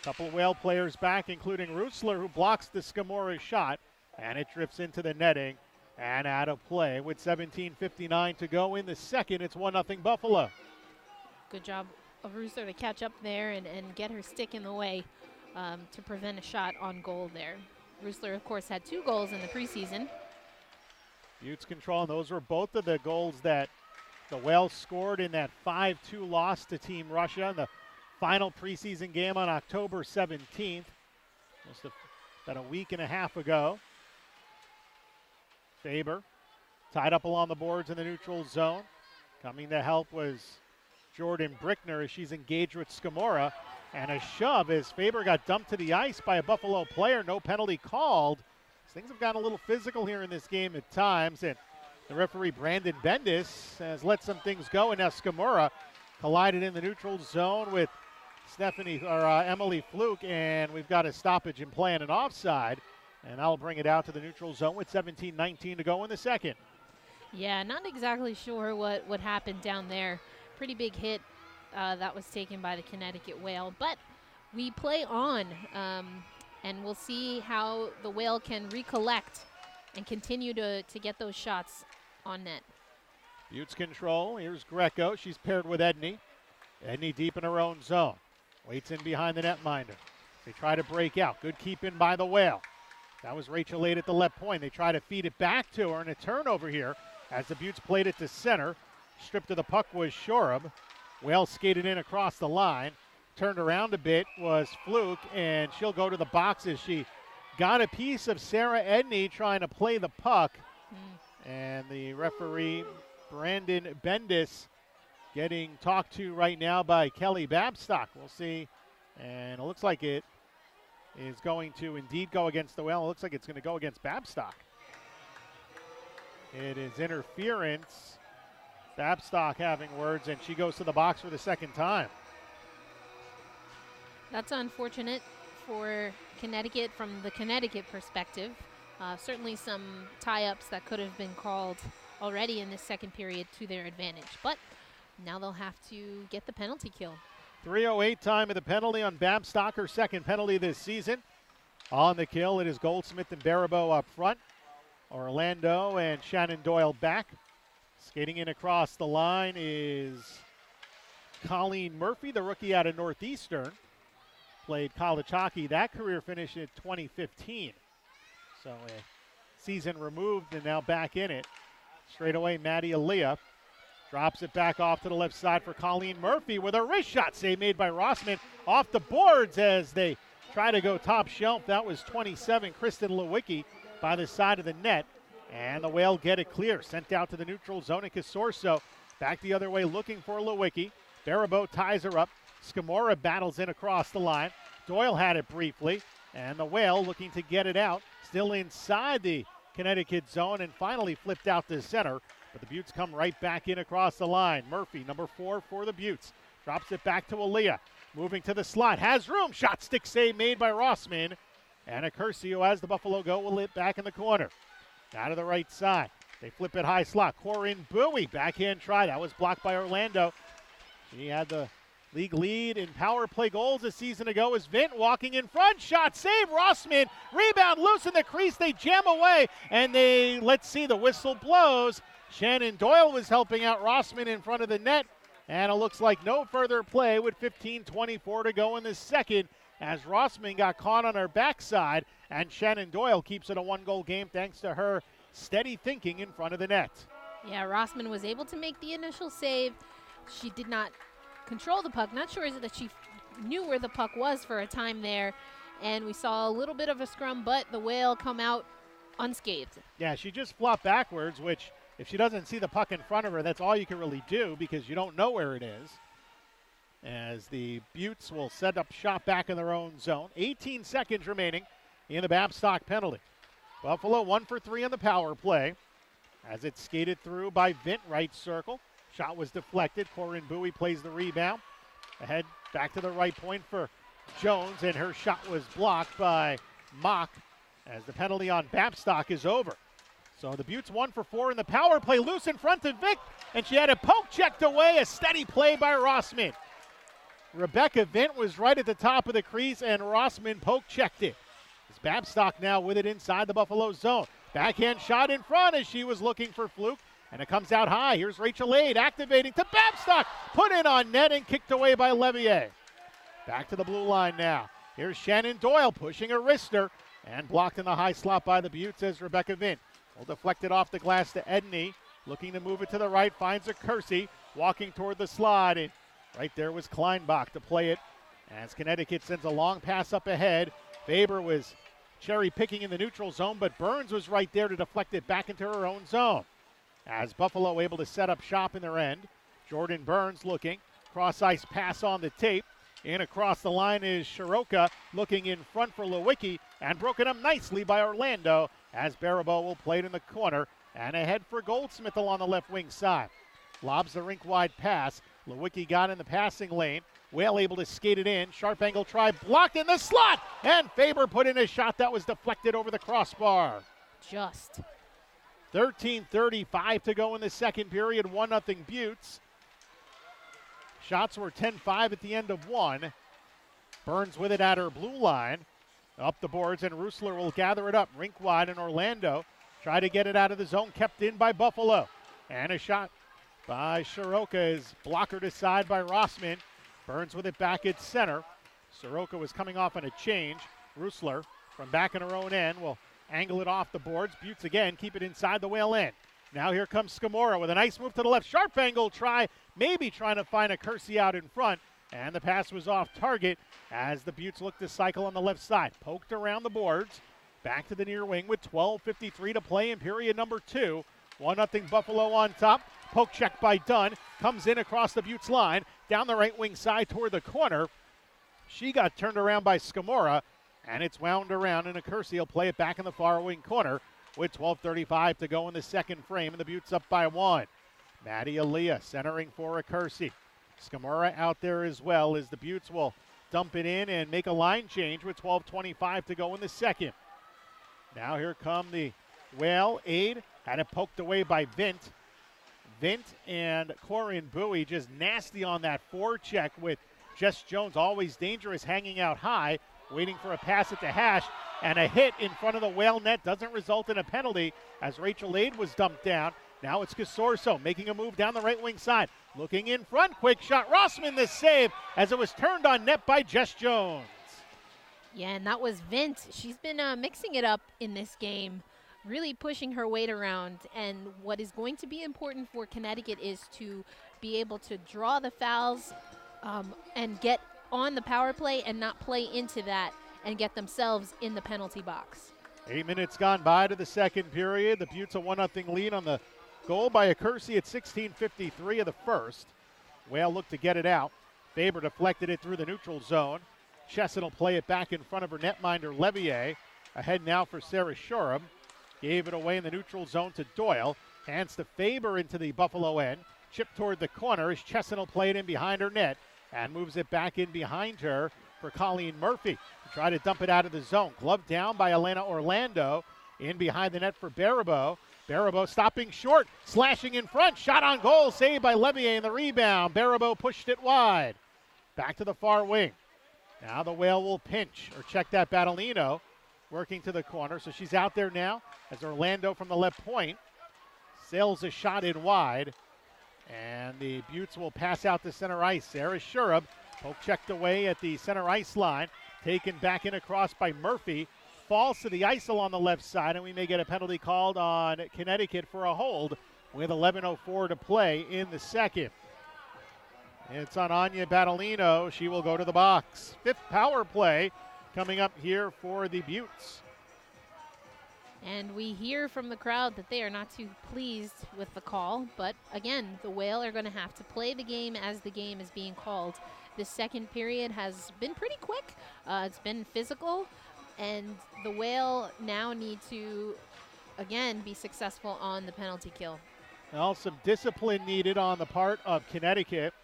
S1: Couple of Whale players back, including Rusler, who blocks the Scamora shot. And it drifts into the netting and out of play with 17:59 to go in the second. It's 1-0 Buffalo.
S2: Good job of Rusler to catch up there and get her stick in the way to prevent a shot on goal there. Rusler, of course, had 2 goals in the preseason.
S1: Beauts control, and those were both of the goals that the Whales scored in that 5-2 loss to Team Russia in the final preseason game on October 17th. About a week and a half ago. Faber tied up along the boards in the neutral zone. Coming to help was Jordan Brickner as she's engaged with Scamora. And a shove as Faber got dumped to the ice by a Buffalo player. No penalty called. Things have gotten a little physical here in this game at times. And the referee, Brandon Bendis, has let some things go. And now Scamora collided in the neutral zone with Emily Fluke. And we've got a stoppage in play and an offside. And that'll bring it out to the neutral zone with 17:19 to go in the second.
S2: Yeah, not exactly sure what happened down there. Pretty big hit that was taken by the Connecticut Whale. But we play on, and we'll see how the Whale can recollect and continue to get those shots on net.
S1: Beauts control. Here's Greco. She's paired with Edney. Edney deep in her own zone. Waits in behind the netminder. They try to break out. Good keep in by the Whale. That was Rachel Lade at the left point. They try to feed it back to her, and a turnover here as the Beauts played it to center. Stripped of the puck was Shorab. Whale skated in across the line. Turned around a bit was Fluke, and she'll go to the box as she got a piece of Sarah Edney trying to play the puck. And the referee, Brandon Bendis, getting talked to right now by Kelly Babstock. We'll see. And it looks like it is going to indeed go against the Whale. It looks like it's going to go against Babstock. It is interference. Babstock having words, and she goes to the box for the second time.
S2: That's unfortunate for Connecticut from the Connecticut perspective. Certainly some tie-ups that could have been called already in this second period to their advantage. But now they'll have to get the penalty kill. 3:08
S1: time of the penalty on Babstock, her second penalty this season. On the kill, it is Goldsmith and Baribeau up front. Orlando and Shannon Doyle back. Skating in across the line is Colleen Murphy, the rookie out of Northeastern. Played college hockey. That career finished in 2015. So a season removed and now back in it. Straight away, Maddie Aaliyah drops it back off to the left side for Colleen Murphy with a wrist shot save made by Rossman off the boards as they try to go top shelf. That was 27, Kristen Lewicki by the side of the net. And the Whale get it clear. Sent out to the neutral zone, and Casorso back the other way looking for Lewicki. Baribeau ties her up. Scamora battles in across the line. Doyle had it briefly. And the Whale looking to get it out. Still inside the Connecticut zone and finally flipped out to center. But the Beauts come right back in across the line. Murphy, number 4 for the Beauts. Drops it back to Aaliyah. Moving to the slot. Has room. Shot stick save made by Rossman. And a Kersey, who has the Buffalo go, will hit back in the corner. Out of the right side. They flip it high slot. Corinne Bowie. Backhand try. That was blocked by Orlando. She had the league lead in power play goals a season ago as Vint walking in front. Shot save. Rossman. Rebound loose in the crease. They jam away. And let's see, the whistle blows. Shannon Doyle was helping out Rossman in front of the net. And it looks like no further play with 15:24 to go in the second as Rossman got caught on her backside. And Shannon Doyle keeps it a 1-goal game thanks to her steady thinking in front of the net.
S2: Yeah, Rossman was able to make the initial save. She did not control the puck. Not sure that she knew where the puck was for a time there. And we saw a little bit of a scrum, but the Whale come out unscathed.
S1: Yeah, she just flopped backwards, which if she doesn't see the puck in front of her, that's all you can really do because you don't know where it is. As the Beauts will set up shop back in their own zone. 18 seconds remaining in the Babstock penalty. Buffalo 1 for 3 on the power play. As it's skated through by Vint, right circle. Shot was deflected. Corinne Bowie plays the rebound. Ahead back to the right point for Jones, and her shot was blocked by Mock as the penalty on Babstock is over. So the Beauts 1 for 4 in the power play, loose in front of Vic, and she had a poke checked away. A steady play by Rossman. Rebecca Vint was right at the top of the crease, and Rossman poke checked it. As Babstock now with it inside the Buffalo zone. Backhand shot in front as she was looking for Fluke, and it comes out high. Here's Rachel Aid activating to Babstock. Put in on net and kicked away by Levier. Back to the blue line now. Here's Shannon Doyle pushing a wrister, and blocked in the high slot by the Beauts as Rebecca Vint will deflect it off the glass to Edney. Looking to move it to the right, finds a Kersey, walking toward the slot, and right there was Kleinbach to play it as Connecticut sends a long pass up ahead. Faber was cherry picking in the neutral zone, but Burns was right there to deflect it back into her own zone. As Buffalo able to set up shop in their end. Jordan Burns looking, cross ice pass on the tape. In across the line is Shiroka looking in front for Lewicki and broken up nicely by Orlando as Baribeau will play it in the corner and ahead for Goldsmith along the left wing side. Lobs the rink wide pass. Lewicki got in the passing lane. Whale able to skate it in. Sharp angle try blocked in the slot. And Faber put in a shot that was deflected over the crossbar.
S2: Just.
S1: 13:35 to go in the second period. 1-0 Beauts. Shots were 10-5 at the end of one. Burns with it at her blue line. Up the boards, and Rusler will gather it up. Rink wide, and Orlando try to get it out of the zone. Kept in by Buffalo. And a shot by Shiroka is blockered aside by Rossman. Burns with it back at center. Soroka was coming off on a change. Rusler from back in her own end will angle it off the boards. Beauts again keep it inside the Whale end. Now here comes Scamora with a nice move to the left. Sharp angle try, maybe trying to find a Kersey out in front. And the pass was off target as the Beauts look to cycle on the left side. Poked around the boards. Back to the near wing with 12:53 to play in period number 2. 1-0 Buffalo on top. Poke check by Dunn. Comes in across the Beauts line. Down the right wing side toward the corner. She got turned around by Scamora. And it's wound around, and a Kersey will play it back in the far wing corner with 12:35 to go in the second frame, and the Beauts up by 1. Maddie Aaliyah centering for a Kersey. Scamora out there as well as the Beauts will dump it in and make a line change with 12:25 to go in the second. Now here come the Whale. Aid had it poked away by Vint. Vint and Corinne Bowie just nasty on that forecheck with Jess Jones, always dangerous, hanging out high, waiting for a pass at the hash, and a hit in front of the Whale net doesn't result in a penalty as Rachel Aid was dumped down. Now it's Casorso making a move down the right wing side. Looking in front, quick shot. Rossman the save as it was turned on net by Jess Jones.
S2: Yeah, and that was Vint. She's been mixing it up in this game, really pushing her weight around. And what is going to be important for Connecticut is to be able to draw the fouls and get on the power play and not play into that and get themselves in the penalty box.
S1: 8 minutes gone by to the second period. The Beauts a 1-0 lead on the goal by a Kersey at 16:53 of the first. Whale looked to get it out. Faber deflected it through the neutral zone. Chesson will play it back in front of her netminder Levier. Ahead now for Sarah Shoreham. Gave it away in the neutral zone to Doyle. Hands to Faber into the Buffalo end. Chip toward the corner as Chesson will play it in behind her net and moves it back in behind her for Colleen Murphy. Try to dump it out of the zone. Glove down by Elena Orlando. In behind the net for Baribeau. Baribeau stopping short, slashing in front. Shot on goal, saved by Levier in the rebound. Baribeau pushed it wide. Back to the far wing. Now the Whale will pinch or check that Battolino. Working to the corner, so she's out there now as Orlando from the left point sails a shot in wide. And the Beauts will pass out to center ice. Sarah Shurub, poke checked away at the center ice line. Taken back in across by Murphy. Falls to the ice along the left side, and we may get a penalty called on Connecticut for a hold. with 11:04 to play in the second. It's on Anya Battolino. She will go to the box. 5th power play coming up here for the Beauts.
S2: And we hear from the crowd that they are not too pleased with the call. But again, the Whale are going to have to play the game as the game is being called. This second period has been pretty quick. It's been physical. And the Whale now need to, again, be successful on the penalty kill.
S1: Well, some discipline needed on the part of Connecticut.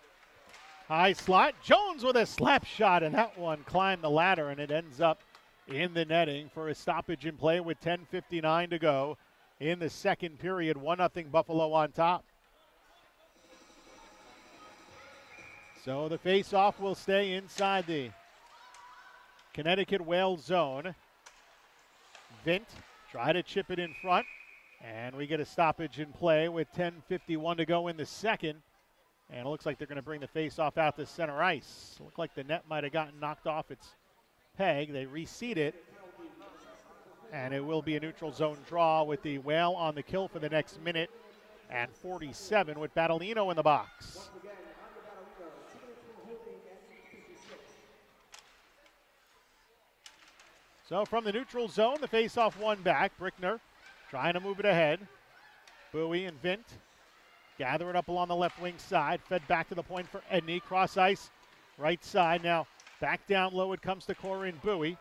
S1: High slot. Jones with a slap shot, and that one climbed the ladder, and it ends up in the netting for a stoppage in play with 10:59 to go in the second period. 1-0 Buffalo on top. So the face-off will stay inside the Connecticut Whale zone. Vint try to chip it in front, and we get a stoppage in play with 10:51 to go in the second. And it looks like they're going to bring the face-off out to center ice. Looked like the net might have gotten knocked off its peg. They reseat it, and it will be a neutral zone draw with the Whale on the kill for the next minute and 47 with Battolino in the box. So from the neutral zone, the face-off one back. Brickner trying to move it ahead. Bowie and Vint gather it up along the left wing side. Fed back to the point for Edney. Cross ice, right side. Now back down low it comes to Corinne Bowie.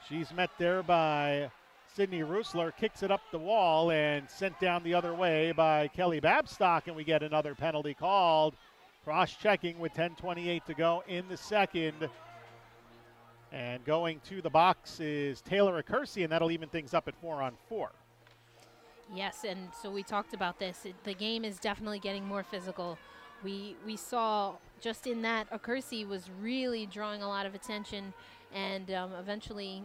S1: She's met there by Sydney Roosler. Kicks it up the wall and sent down the other way by Kelly Babstock. And we get another penalty called. Cross-checking with 10:28 to go in the second. And going to the box is Taylor Accursi, and that'll even things up at 4-on-4.
S2: Yes, and so we talked about this. The game is definitely getting more physical. We saw just in that Accursi was really drawing a lot of attention, and eventually,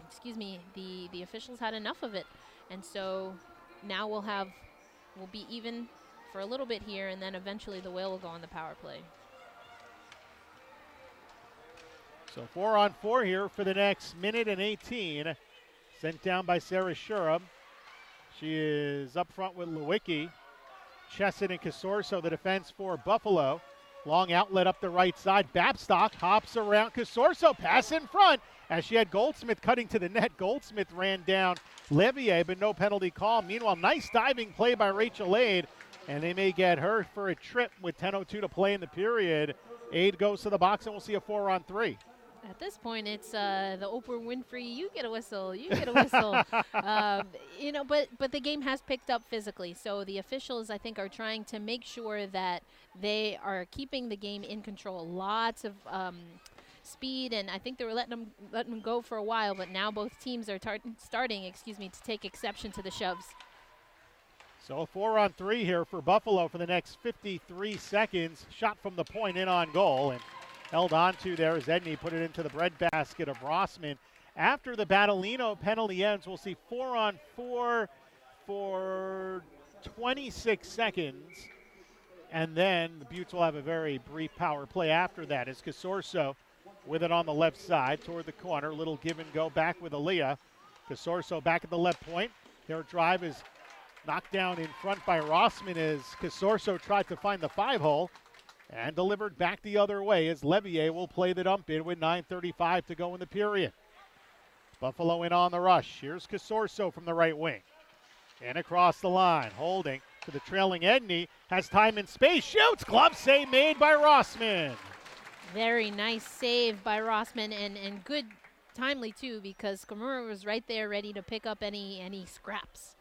S2: excuse me, the officials had enough of it. And so now we'll be even for a little bit here, and then eventually the Whale will go on the power play.
S1: So 4-on-4 here for the next minute and 18. Sent down by Sarah Shura. She is up front with Lewicki. Chesson and Casorso, the defense for Buffalo. Long outlet up the right side. Babstock hops around. Casorso pass in front as she had Goldsmith cutting to the net. Goldsmith ran down Levier, but no penalty call. Meanwhile, nice diving play by Rachel Aid, and they may get her for a trip with 10:02 to play in the period. Aid goes to the box, and we'll see a 4-on-3.
S2: At this point, it's the Oprah Winfrey, you get a whistle, you get a whistle. But the game has picked up physically. So the officials, I think, are trying to make sure that they are keeping the game in control. Lots of speed, and I think they were letting them go for a while, but now both teams are starting to take exception to the shoves.
S1: So a 4-on-3 here for Buffalo for the next 53 seconds. Shot from the point in on goal, and held on to there as Edney put it into the breadbasket of Rossman. After the Battolino penalty ends, we'll see 4-on-4 for 26 seconds. And then the Beauts will have a very brief power play after that as Casorso with it on the left side toward the corner. Little give and go back with Aaliyah. Casorso back at the left point. Their drive is knocked down in front by Rossman as Casorso tried to find the 5-hole. And delivered back the other way as Levier will play the dump in with 9:35 to go in the period. Buffalo in on the rush. Here's Casorso from the right wing. And across the line, holding to the trailing Edney. Has time and space, shoots, glove save made by Rossman.
S2: Very nice save by Rossman, and good timely too, because Kimura was right there ready to pick up any scraps.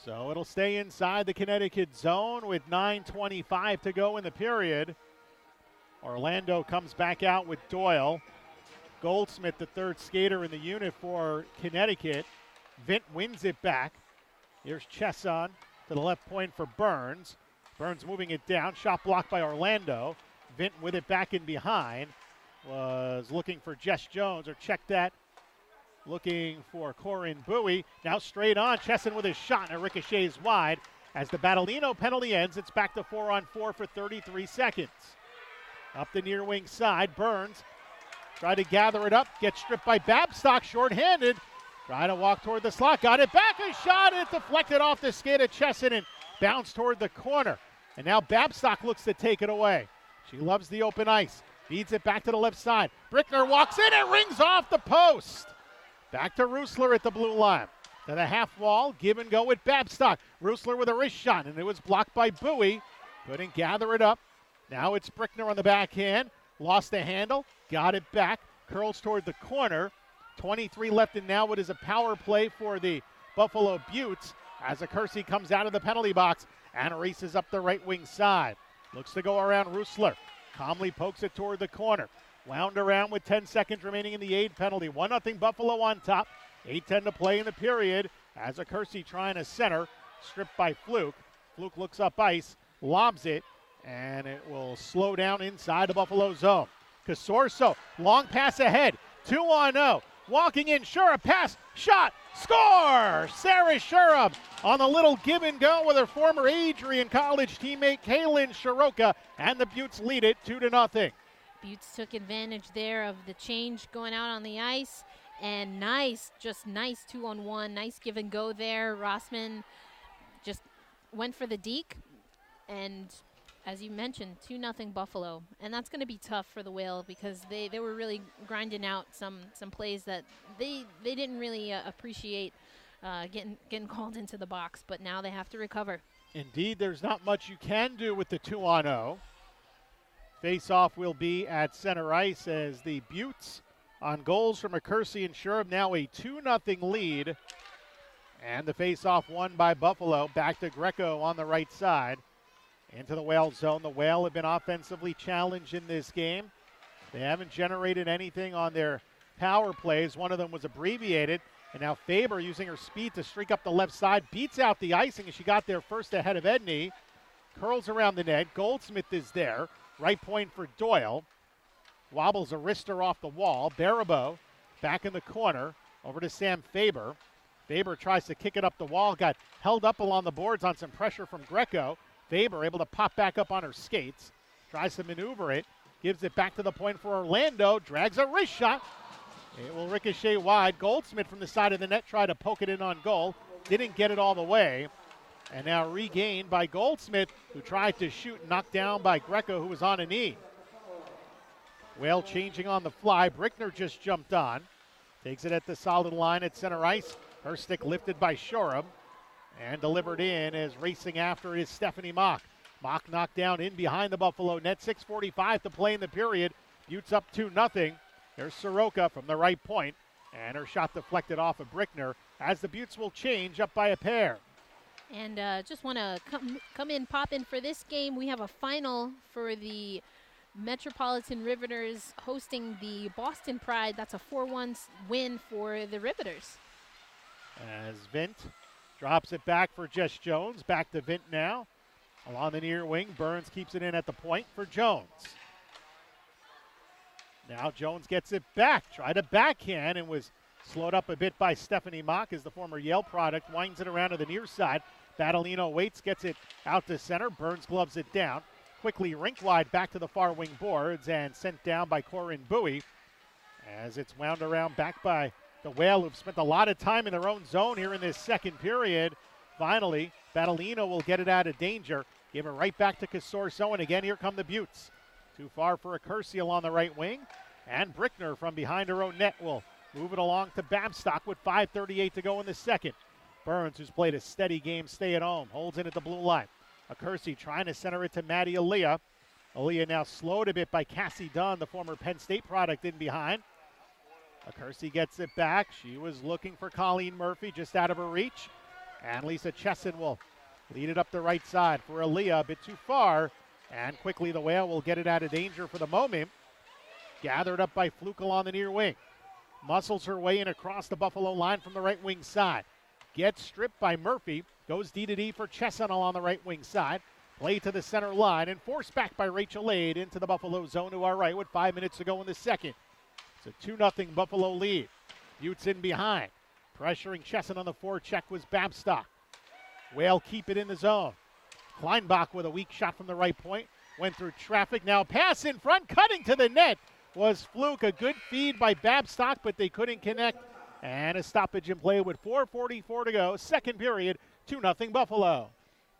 S1: So it'll stay inside the Connecticut zone with 9:25 to go in the period. Orlando comes back out with Doyle. Goldsmith, the third skater in the unit for Connecticut. Vint wins it back. Here's Chesson to the left point for Burns. Burns moving it down. Shot blocked by Orlando. Vint with it back in behind. Was looking for Jess Jones, or checked that. Looking for Corinne Bowie. Now straight on. Chesson with his shot, and it ricochets wide. As the Battolino penalty ends, it's back to 4-on-4 for 33 seconds. Up the near wing side, Burns tried to gather it up. Gets stripped by Babstock, shorthanded. Trying to walk toward the slot. Got it back. A shot. It deflected off the skate of Chesson, and Bounce toward the corner. And now Babstock looks to take it away. She loves the open ice. Feeds it back to the left side. Brickner walks in and rings off the post. Back to Rusler at the blue line. To the half wall, give and go with Babstock. Rusler with a wrist shot, and it was blocked by Bowie. Couldn't gather it up. Now it's Brickner on the backhand. Lost the handle, got it back. Curls toward the corner. 23 left, and now it is a power play for the Buffalo Beauts as Kersey comes out of the penalty box and races up the right wing side. Looks to go around Rusler. Calmly pokes it toward the corner. Wound around with 10 seconds remaining in the aid penalty. 1-0 Buffalo on top. 8:10 to play in the period as Kersey trying to center. Stripped by Fluke. Fluke looks up ice, lobs it, and it will slow down inside the Buffalo zone. Casorso, long pass ahead. 2-on-0. Walking in, Shura, pass, shot, score! Sarah Shura on the little give and go with her former Adrian College teammate Kaylin Shiroka, and the Beauts lead it 2-0.
S2: Beauts took advantage there of the change going out on the ice, and nice 2-on-1, nice give and go there. Rossman just went for the deke, and as you mentioned, 2-0 Buffalo. And that's going to be tough for the Whale because they were really grinding out some plays that they didn't really appreciate getting called into the box, but now they have to recover.
S1: Indeed, there's not much you can do with the 2-on-0. Face-off will be at center ice as the Beauts on goals from Kersey and Shurab, now a 2-0 lead. And the face-off won by Buffalo. Back to Greco on the right side. Into the Whale zone. The Whale have been offensively challenged in this game. They haven't generated anything on their power plays. One of them was abbreviated. And now Faber, using her speed to streak up the left side, beats out the icing, and she got there first ahead of Edney. Curls around the net. Goldsmith is there. Right point for Doyle. Wobbles a wrister off the wall. Barabo back in the corner. Over to Sam Faber. Faber tries to kick it up the wall. Got held up along the boards on some pressure from Greco. Faber able to pop back up on her skates. Tries to maneuver it. Gives it back to the point for Orlando. Drags a wrist shot. It will ricochet wide. Goldsmith from the side of the net tried to poke it in on goal. Didn't get it all the way. And now regained by Goldsmith, who tried to shoot, knocked down by Greco, who was on a knee. Whale changing on the fly. Brickner just jumped on. Takes it at the solid line at center ice. Her stick lifted by Shoreham. And delivered in as racing after it is Stephanie Mock. Mock knocked down in behind the Buffalo net. 6:45 to play in the period. Beauts up 2-0. There's Soroka from the right point. And her shot deflected off of Brickner as the Beauts will change up by a pair.
S2: And just want to pop in for this game. We have a final for the Metropolitan Riveters hosting the Boston Pride. That's a 4-1 win for the Riveters.
S1: As Vint drops it back for Jess Jones. Back to Vint now. Along the near wing, Burns keeps it in at the point for Jones. Now Jones gets it back. Tried a backhand and was slowed up a bit by Stephanie Mock as the former Yale product winds it around to the near side. Battolino waits, gets it out to center. Burns gloves it down. Quickly rink wide back to the far wing boards and sent down by Corinne Bowie as it's wound around back by the Whale, who've spent a lot of time in their own zone here in this second period. Finally, Battolino will get it out of danger. Give it right back to Casorso, and again, here come the Beauts. Too far for Kersey along the right wing. And Brickner from behind her own net will move it along to Babstock with 5:38 to go in the second. Burns, who's played a steady game, stay at home, holds it at the blue line. Kersey trying to center it to Maddie Aaliyah. Aaliyah now slowed a bit by Cassie Dunn, the former Penn State product, in behind. Kersey gets it back. She was looking for Colleen Murphy, just out of her reach. And Lisa Chesson will lead it up the right side for Aaliyah, a bit too far. And quickly the Whale will get it out of danger for the moment. Gathered up by Flukel on the near wing. Muscles her way in across the Buffalo line from the right wing side. Gets stripped by Murphy. Goes D-to-D for Chesson on the right wing side. Play to the center line and forced back by Rachel Aid into the Buffalo zone to our right with 5 minutes to go in the second. It's a 2-0 Buffalo lead. Beauts in behind. Pressuring Chesson on the forecheck was Babstock. Whale keep it in the zone. Kleinbach with a weak shot from the right point. Went through traffic. Now pass in front. Cutting to the net was Fluke. A good feed by Babstock, but they couldn't connect. And a stoppage in play with 4:44 to go. Second period, 2-0 Buffalo.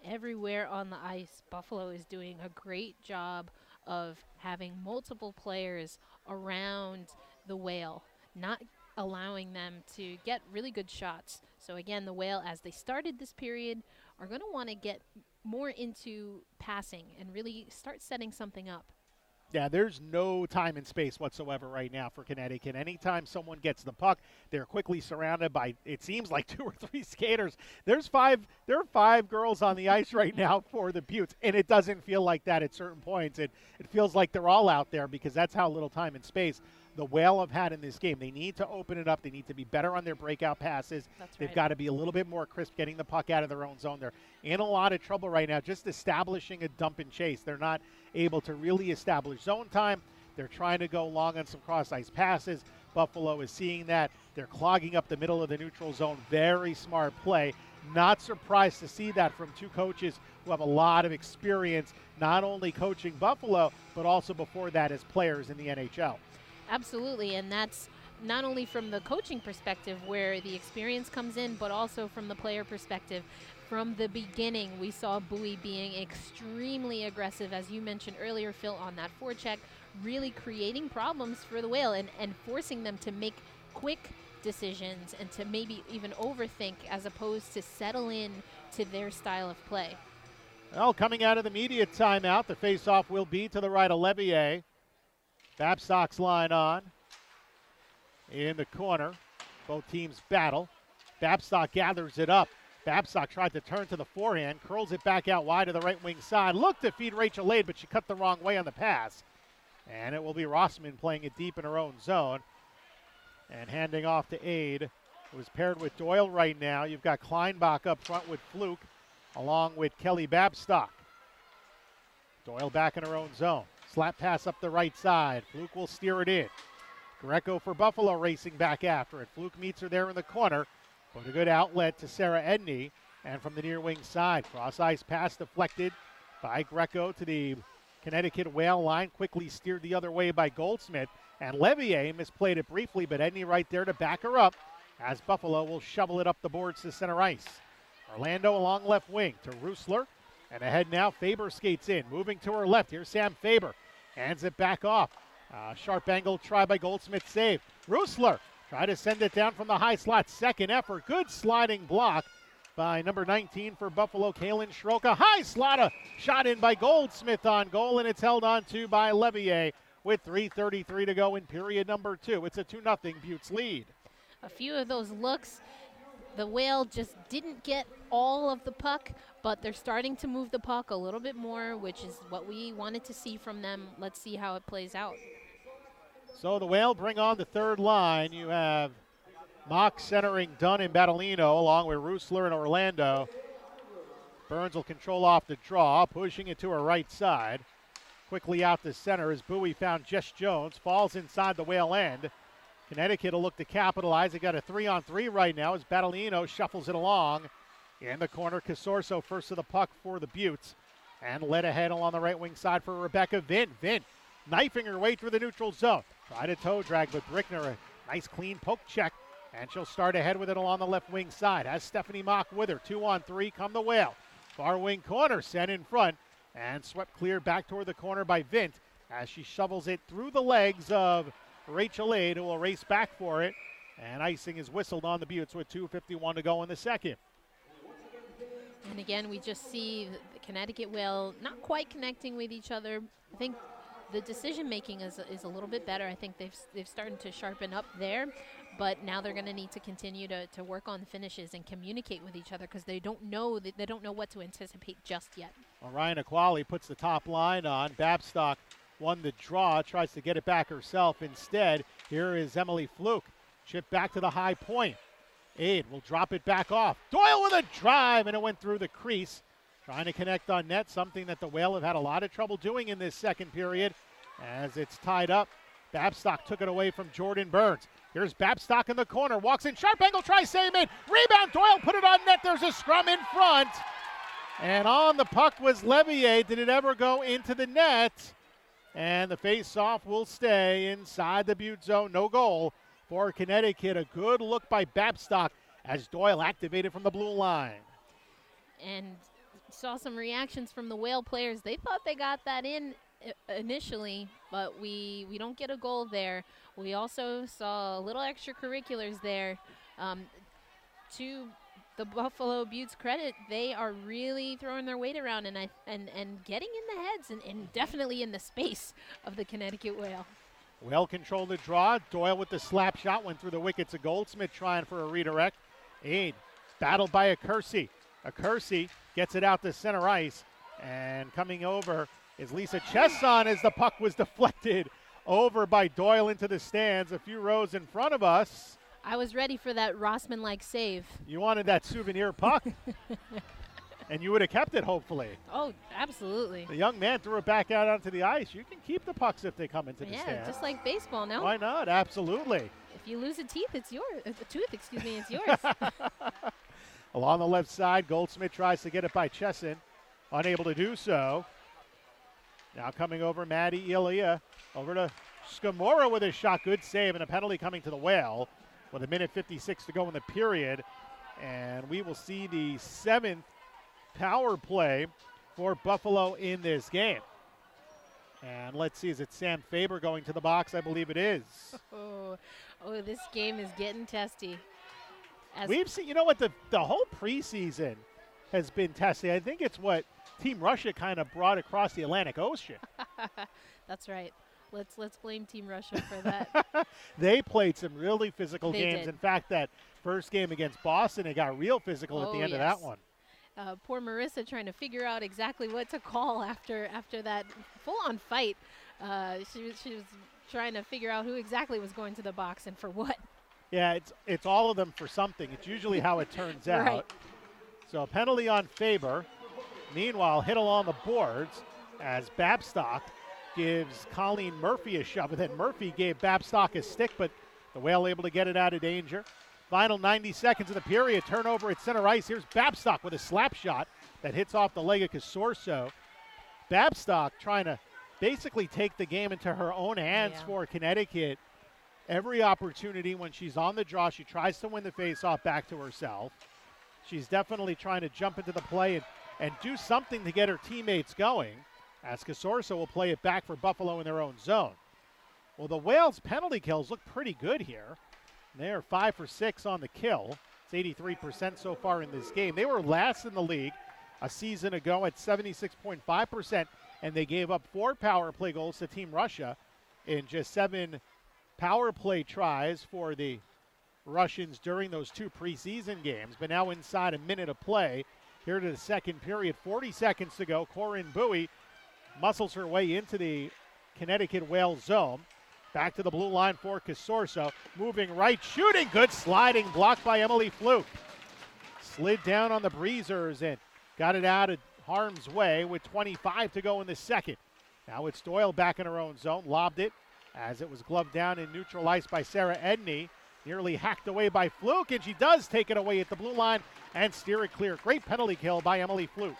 S2: everywhere on the ice. Buffalo is doing a great job of having multiple players around the Whale, not allowing them to get really good shots. So again, the Whale, as they started this period, are going to want to get more into passing and really start setting something up.
S1: Yeah, there's no time and space whatsoever right now for Connecticut. Anytime someone gets the puck, they're quickly surrounded by, it seems like 2 or 3 skaters. There are 5 girls on the ice right now for the Beauts, and it doesn't feel like that at certain points. It feels like they're all out there because that's how little time and space the Whale have had in this game. They need to open it up. They need to be better on their breakout passes. They've got to be a little bit more crisp getting the puck out of their own zone. They're in a lot of trouble right now just establishing a dump and chase. They're not able to really establish zone time. They're trying to go long on some cross-ice passes. Buffalo is seeing that. They're clogging up the middle of the neutral zone. Very smart play. Not surprised to see that from 2 coaches who have a lot of experience, not only coaching Buffalo, but also before that as players in the NHL.
S2: Absolutely, and that's not only from the coaching perspective where the experience comes in, but also from the player perspective. From the beginning, we saw Bowie being extremely aggressive, as you mentioned earlier, Phil, on that forecheck, really creating problems for the Whale and forcing them to make quick decisions and to maybe even overthink as opposed to settle in to their style of play.
S1: Well, coming out of the media timeout, the faceoff will be to the right of Levier. Babstock's line on in the corner. Both teams battle. Babstock gathers it up. Babstock tried to turn to the forehand, curls it back out wide to the right wing side. Looked to feed Rachel Ade, but she cut the wrong way on the pass. And it will be Rossman playing it deep in her own zone and handing off to Ade, who is paired with Doyle right now. You've got Kleinbach up front with Fluke, along with Kelly Babstock. Doyle back in her own zone. Slap pass up the right side. Fluke will steer it in. Greco for Buffalo racing back after it. Fluke meets her there in the corner. But a good outlet to Sarah Edney. And from the near wing side, cross-ice pass deflected by Greco to the Connecticut Whale line. Quickly steered the other way by Goldsmith. And Levier misplayed it briefly, but Edney right there to back her up as Buffalo will shovel it up the boards to center ice. Orlando along left wing to Rusler. And ahead now, Faber skates in. Moving to her left. Here's Sam Faber. Hands it back off. Sharp angle try by Goldsmith, save. Rusler try to send it down from the high slot. Second effort. Good sliding block by number 19 for Buffalo, Kaylin Schroka. High slot, shot in by Goldsmith on goal, and it's held on to by Levier with 3:33 to go in period number 2. It's a 2-0 Beauts lead.
S2: A few of those looks, the Whale just didn't get all of the puck, but they're starting to move the puck a little bit more, which is what we wanted to see from them. Let's see how it plays out.
S1: So the Whale bring on the third line. You have Mock centering Dunn and Battolino along with Rusler and Orlando. Burns will control off the draw, pushing it to her right side. Quickly out to center as Bowie found Jess Jones. Falls inside the Whale end. Connecticut will look to capitalize. They got a 3-on-3 right now as Battolino shuffles it along. In the corner, Casorso first to the puck for the Beauts. And led ahead along the right wing side for Rebecca Vint. Vint knifing her way through the neutral zone. Try to toe drag, but Brickner a nice clean poke check. And she'll start ahead with it along the left wing side. Has Stephanie Mock with her. 2-on-3, come the Whale. Far wing corner, sent in front. And swept clear back toward the corner by Vint as she shovels it through the legs of Rachel Ade, who will race back for it. And icing is whistled on the Beauts with 2:51 to go in the second.
S2: And again, we just see the Connecticut Whale not quite connecting with each other. I think the decision making is a little bit better. I think they've started to sharpen up there, but now they're going to need to continue to work on finishes and communicate with each other because they don't know what to anticipate just yet.
S1: Well, Ryan Aquali puts the top line on. Babstock won the draw, tries to get it back herself. Instead, here is Emily Fluke. Chip back to the high point. Ade will drop it back off. Doyle with a drive, and it went through the crease. Trying to connect on net, something that the Whale have had a lot of trouble doing in this second period. As it's tied up, Babstock took it away from Jordan Burns. Here's Babstock in the corner, walks in, sharp angle, tries save it. Rebound, Doyle put it on net. There's a scrum in front. And on the puck was Levier. Did it ever go into the net? And the face-off will stay inside the Butte zone. No goal for Connecticut. A good look by Babstock as Doyle activated from the blue line.
S2: And Saw some reactions from the Whale players. They thought they got that in initially, but we don't get a goal there. We also saw a little extracurriculars there. To the Buffalo Beauts' credit, they are really throwing their weight around and getting in the heads and definitely in the space of the Connecticut Whale.
S1: Well controlled the draw. Doyle with the slap shot went through the wickets of Goldsmith trying for a redirect. Aid battled by Acursi. Acursi gets it out to center ice, and coming over is Lisa Chesson as the puck was deflected over by Doyle into the stands a few rows in front of us.
S2: I was ready for that Rossman-like save.
S1: You wanted that souvenir puck, and you would have kept it, hopefully.
S2: Oh, absolutely.
S1: The young man threw it back out onto the ice. You can keep the pucks if they come into the stands.
S2: Yeah, just like baseball, no?
S1: Why not? Absolutely.
S2: If you lose a tooth, it's yours. It's yours.
S1: Along the left side, Goldsmith tries to get it by Chesson. Unable to do so. Now coming over, Maddie Ilia. Over to Scamora with a shot. Good save, and a penalty coming to the Whale with 1:56 to go in the period. And we will see the 7th power play for Buffalo in this game. And let's see, is it Sam Faber going to the box? I believe it is.
S2: Oh, this game is getting testy.
S1: We've seen, you know what, the whole preseason has been testy. I think it's what Team Russia kind of brought across the Atlantic Ocean.
S2: That's right. Let's blame Team Russia for that.
S1: They played some really physical games.
S2: Did.
S1: In fact, that first game against Boston, it got real physical at the end of that one.
S2: Poor Marissa trying to figure out exactly what to call after that full-on fight. She was trying to figure out who exactly was going to the box and for what.
S1: Yeah, it's all of them for something. It's usually how it turns out.
S2: Right.
S1: So a penalty on Faber. Meanwhile, hit along the boards as Babstock gives Colleen Murphy a shove. And then Murphy gave Babstock a stick, but the Whale able to get it out of danger. Final 90 seconds of the period. Turnover at center ice. Here's Babstock with a slap shot that hits off the leg of Casorso. Babstock trying to basically take the game into her own hands for Connecticut. Every opportunity when she's on the draw, she tries to win the faceoff back to herself. She's definitely trying to jump into the play and do something to get her teammates going, as Casorso will play it back for Buffalo in their own zone. Well, the Whales' penalty kills look pretty good here. They are 5 for 6 on the kill. It's 83% so far in this game. They were last in the league a season ago at 76.5%, and they gave up 4 power play goals to Team Russia in just 7 power play tries for the Russians during those 2 preseason games. But now inside a minute of play here to the second period, 40 seconds to go. Corinne Bowie muscles her way into the Connecticut Whale zone. Back to the blue line for Casorso. Moving right, shooting, good sliding, blocked by Emily Fluke. Slid down on the breezers and got it out of harm's way with 25 to go in the second. Now it's Doyle back in her own zone, lobbed it as it was gloved down in neutral ice by Sarah Edney. Nearly hacked away by Fluke, and she does take it away at the blue line and steer it clear. Great penalty kill by Emily Fluke.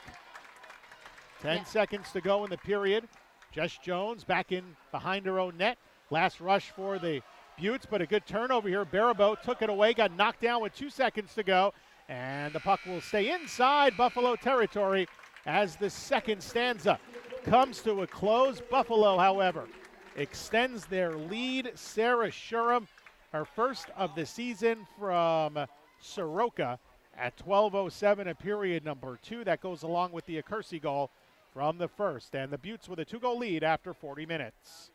S1: 10 seconds to go in the period. Jess Jones back in behind her own net. Last rush for the Beauts, but a good turnover here. Barabo took it away, got knocked down with 2 seconds to go, and the puck will stay inside Buffalo territory as the second stanza comes to a close. Buffalo, however, extends their lead. Sarah Shuram, her first of the season from Soroka at 12:07 of period number 2. That goes along with the Acursi goal from the first, and the Beauts with a 2-goal lead after 40 minutes.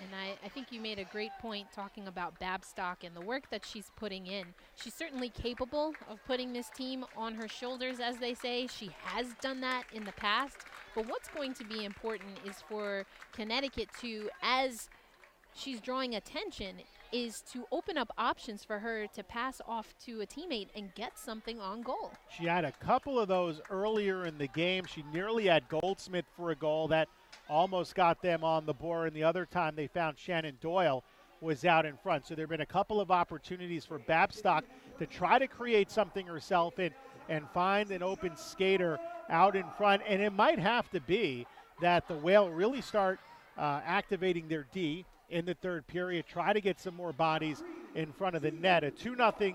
S2: And I think you made a great point talking about Babstock and the work that she's putting in. She's certainly capable of putting this team on her shoulders, as they say. She has done that in the past. But what's going to be important is for Connecticut to, as she's drawing attention, is to open up options for her to pass off to a teammate and get something on goal.
S1: She had a couple of those earlier in the game. She nearly had Goldsmith for a goal that almost got them on the board, and the other time they found Shannon Doyle was out in front. So there have been a couple of opportunities for Babstock to try to create something herself and find an open skater out in front. And it might have to be that the Whale really start activating their D in the third period, try to get some more bodies in front of the net. A 2-0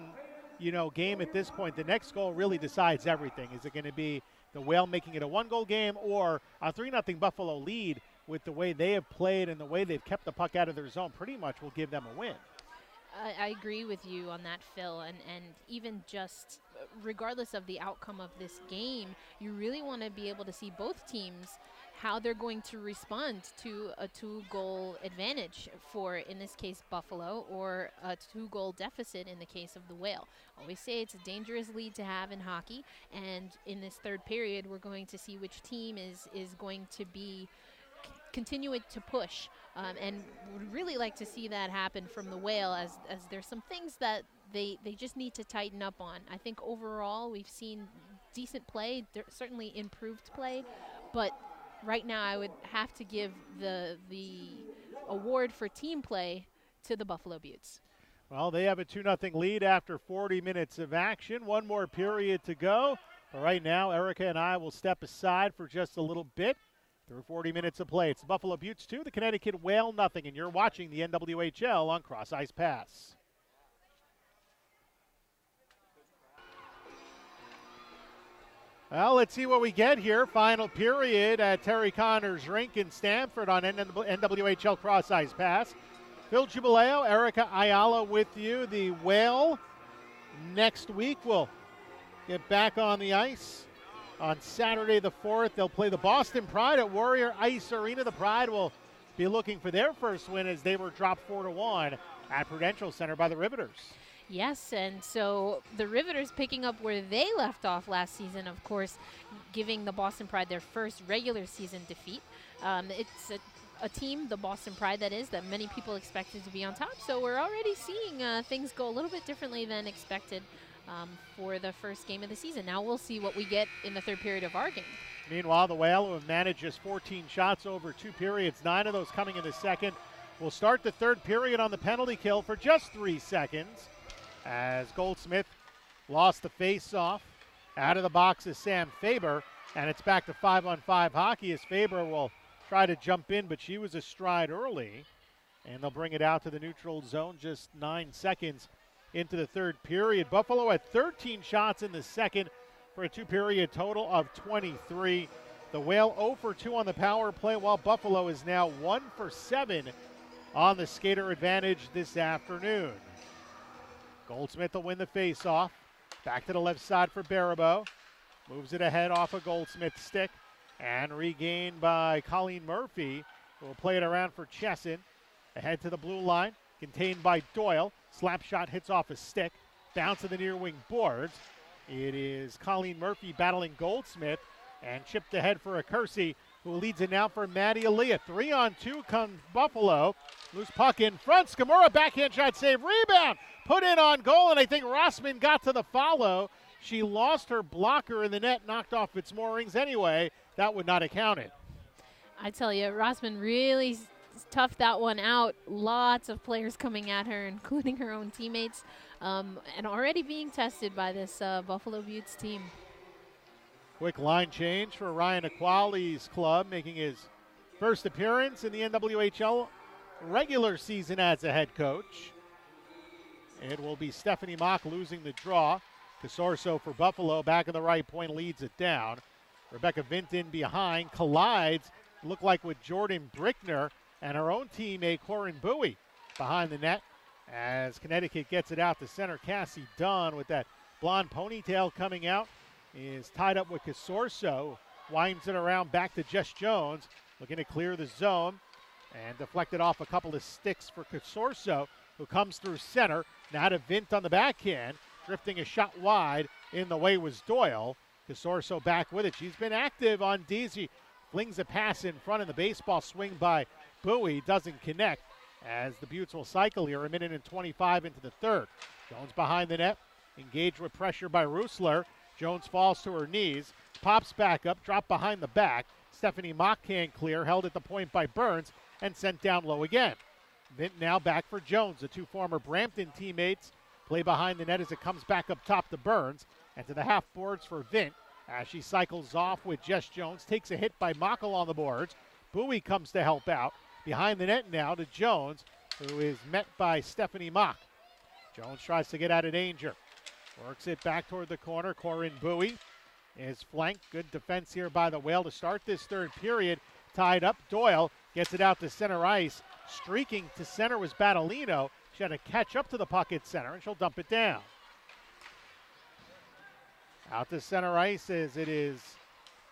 S1: game at this point. The next goal really decides everything. Is it going to be the Whale making it a one-goal game, or a 3-0 Buffalo lead with the way they have played and the way they've kept the puck out of their zone pretty much will give them a win.
S2: I agree with you on that, Phil, and even just regardless of the outcome of this game, you really want to be able to see both teams how they're going to respond to a 2-goal advantage for, in this case, Buffalo, or a 2-goal deficit in the case of the Whale. Always say it's a dangerous lead to have in hockey, and in this third period, we're going to see which team is going to be continuing to push, and would really like to see that happen from the Whale, as there's some things that they just need to tighten up on. I think overall we've seen decent play, certainly improved play, but right now I would have to give the award for team play to the Buffalo Beauts.
S1: Well, they have a 2-0 lead after 40 minutes of action. One more period to go. But right now, Erica and I will step aside for just a little bit. Through 40 minutes of play, it's the Buffalo Beauts 2, the Connecticut Whale 0, and you're watching the NWHL on Cross Ice Pass. Well, let's see what we get here. Final period at Terry Connors Rink in Stamford on NWHL Cross Ice Pass. Phil Jubileo, Erica Ayala with you. The Whale next week will get back on the ice. On Saturday the 4th, they'll play the Boston Pride at Warrior Ice Arena. The Pride will be looking for their first win as they were dropped 4-1 at Prudential Center by the Riveters.
S2: Yes, and so the Riveters picking up where they left off last season, of course, giving the Boston Pride their first regular season defeat. It's a team, the Boston Pride that is, that many people expected to be on top. So we're already seeing things go a little bit differently than expected for the first game of the season. Now we'll see what we get in the third period of our game.
S1: Meanwhile, the Whale, who have managed just 14 shots over 2 periods, 9 of those coming in the second, will start the third period on the penalty kill for just 3 seconds as Goldsmith lost the face-off. Out of the box is Sam Faber, and it's back to 5-on-5 hockey as Faber will try to jump in, but she was astride early, and they'll bring it out to the neutral zone just 9 seconds into the third period. Buffalo had 13 shots in the second for a 2-period total of 23. The Whale 0 for 2 on the power play, while Buffalo is now 1 for 7 on the skater advantage this afternoon. Goldsmith will win the face-off. Back to the left side for Baribeau. Moves it ahead off a Goldsmith stick and regained by Colleen Murphy, who will play it around for Chesson. Ahead to the blue line, contained by Doyle. Slap shot hits off a stick. Bounce to the near wing boards. It is Colleen Murphy battling Goldsmith and chipped ahead for a Kersey, who leads it now for Maddie Aaliyah. 3-on-2 comes Buffalo. Loose puck in front. Skamura backhand shot save. Rebound. Put in on goal, and I think Rossman got to the follow. She lost her blocker in the net, knocked off its moorings anyway. That would not have counted.
S2: I tell you, Rossman really toughed that one out. Lots of players coming at her, including her own teammates, and already being tested by this Buffalo Beauts team.
S1: Quick line change for Ryan Aquali's club, making his first appearance in the NWHL regular season as a head coach. It will be Stephanie Mock losing the draw. Casorso for Buffalo, back in the right point, leads it down. Rebecca Vinton behind, collides, look like with Jordan Brickner, and her own teammate Corin Bowie behind the net as Connecticut gets it out to center. Cassie Dunn with that blonde ponytail coming out is tied up with Casorso, winds it around back to Jess Jones, looking to clear the zone and deflected off a couple of sticks for Casorso, who comes through center. Now to Vint on the backhand, drifting a shot wide. In the way was Doyle. Casorso back with it. She's been active on D. She flings a pass in front, and the baseball swing by Bowie doesn't connect as the Beauts will cycle here 1:25 into the third. Jones behind the net, engaged with pressure by Rusler. Jones falls to her knees, pops back up, dropped behind the back. Stephanie Mock can't clear, held at the point by Burns, and sent down low again. Vint now back for Jones. The two former Brampton teammates play behind the net as it comes back up top to Burns and to the half boards for Vint as she cycles off with Jess Jones. Takes a hit by Mockle on the boards. Bowie comes to help out. Behind the net now to Jones, who is met by Stephanie Mock. Jones tries to get out of danger. Works it back toward the corner. Corinne Bowie is flanked. Good defense here by the Whale to start this third period. Tied up. Doyle gets it out to center ice. Streaking to center was Battolino. She had to catch up to the puck at center, and she'll dump it down. Out to center ice as it is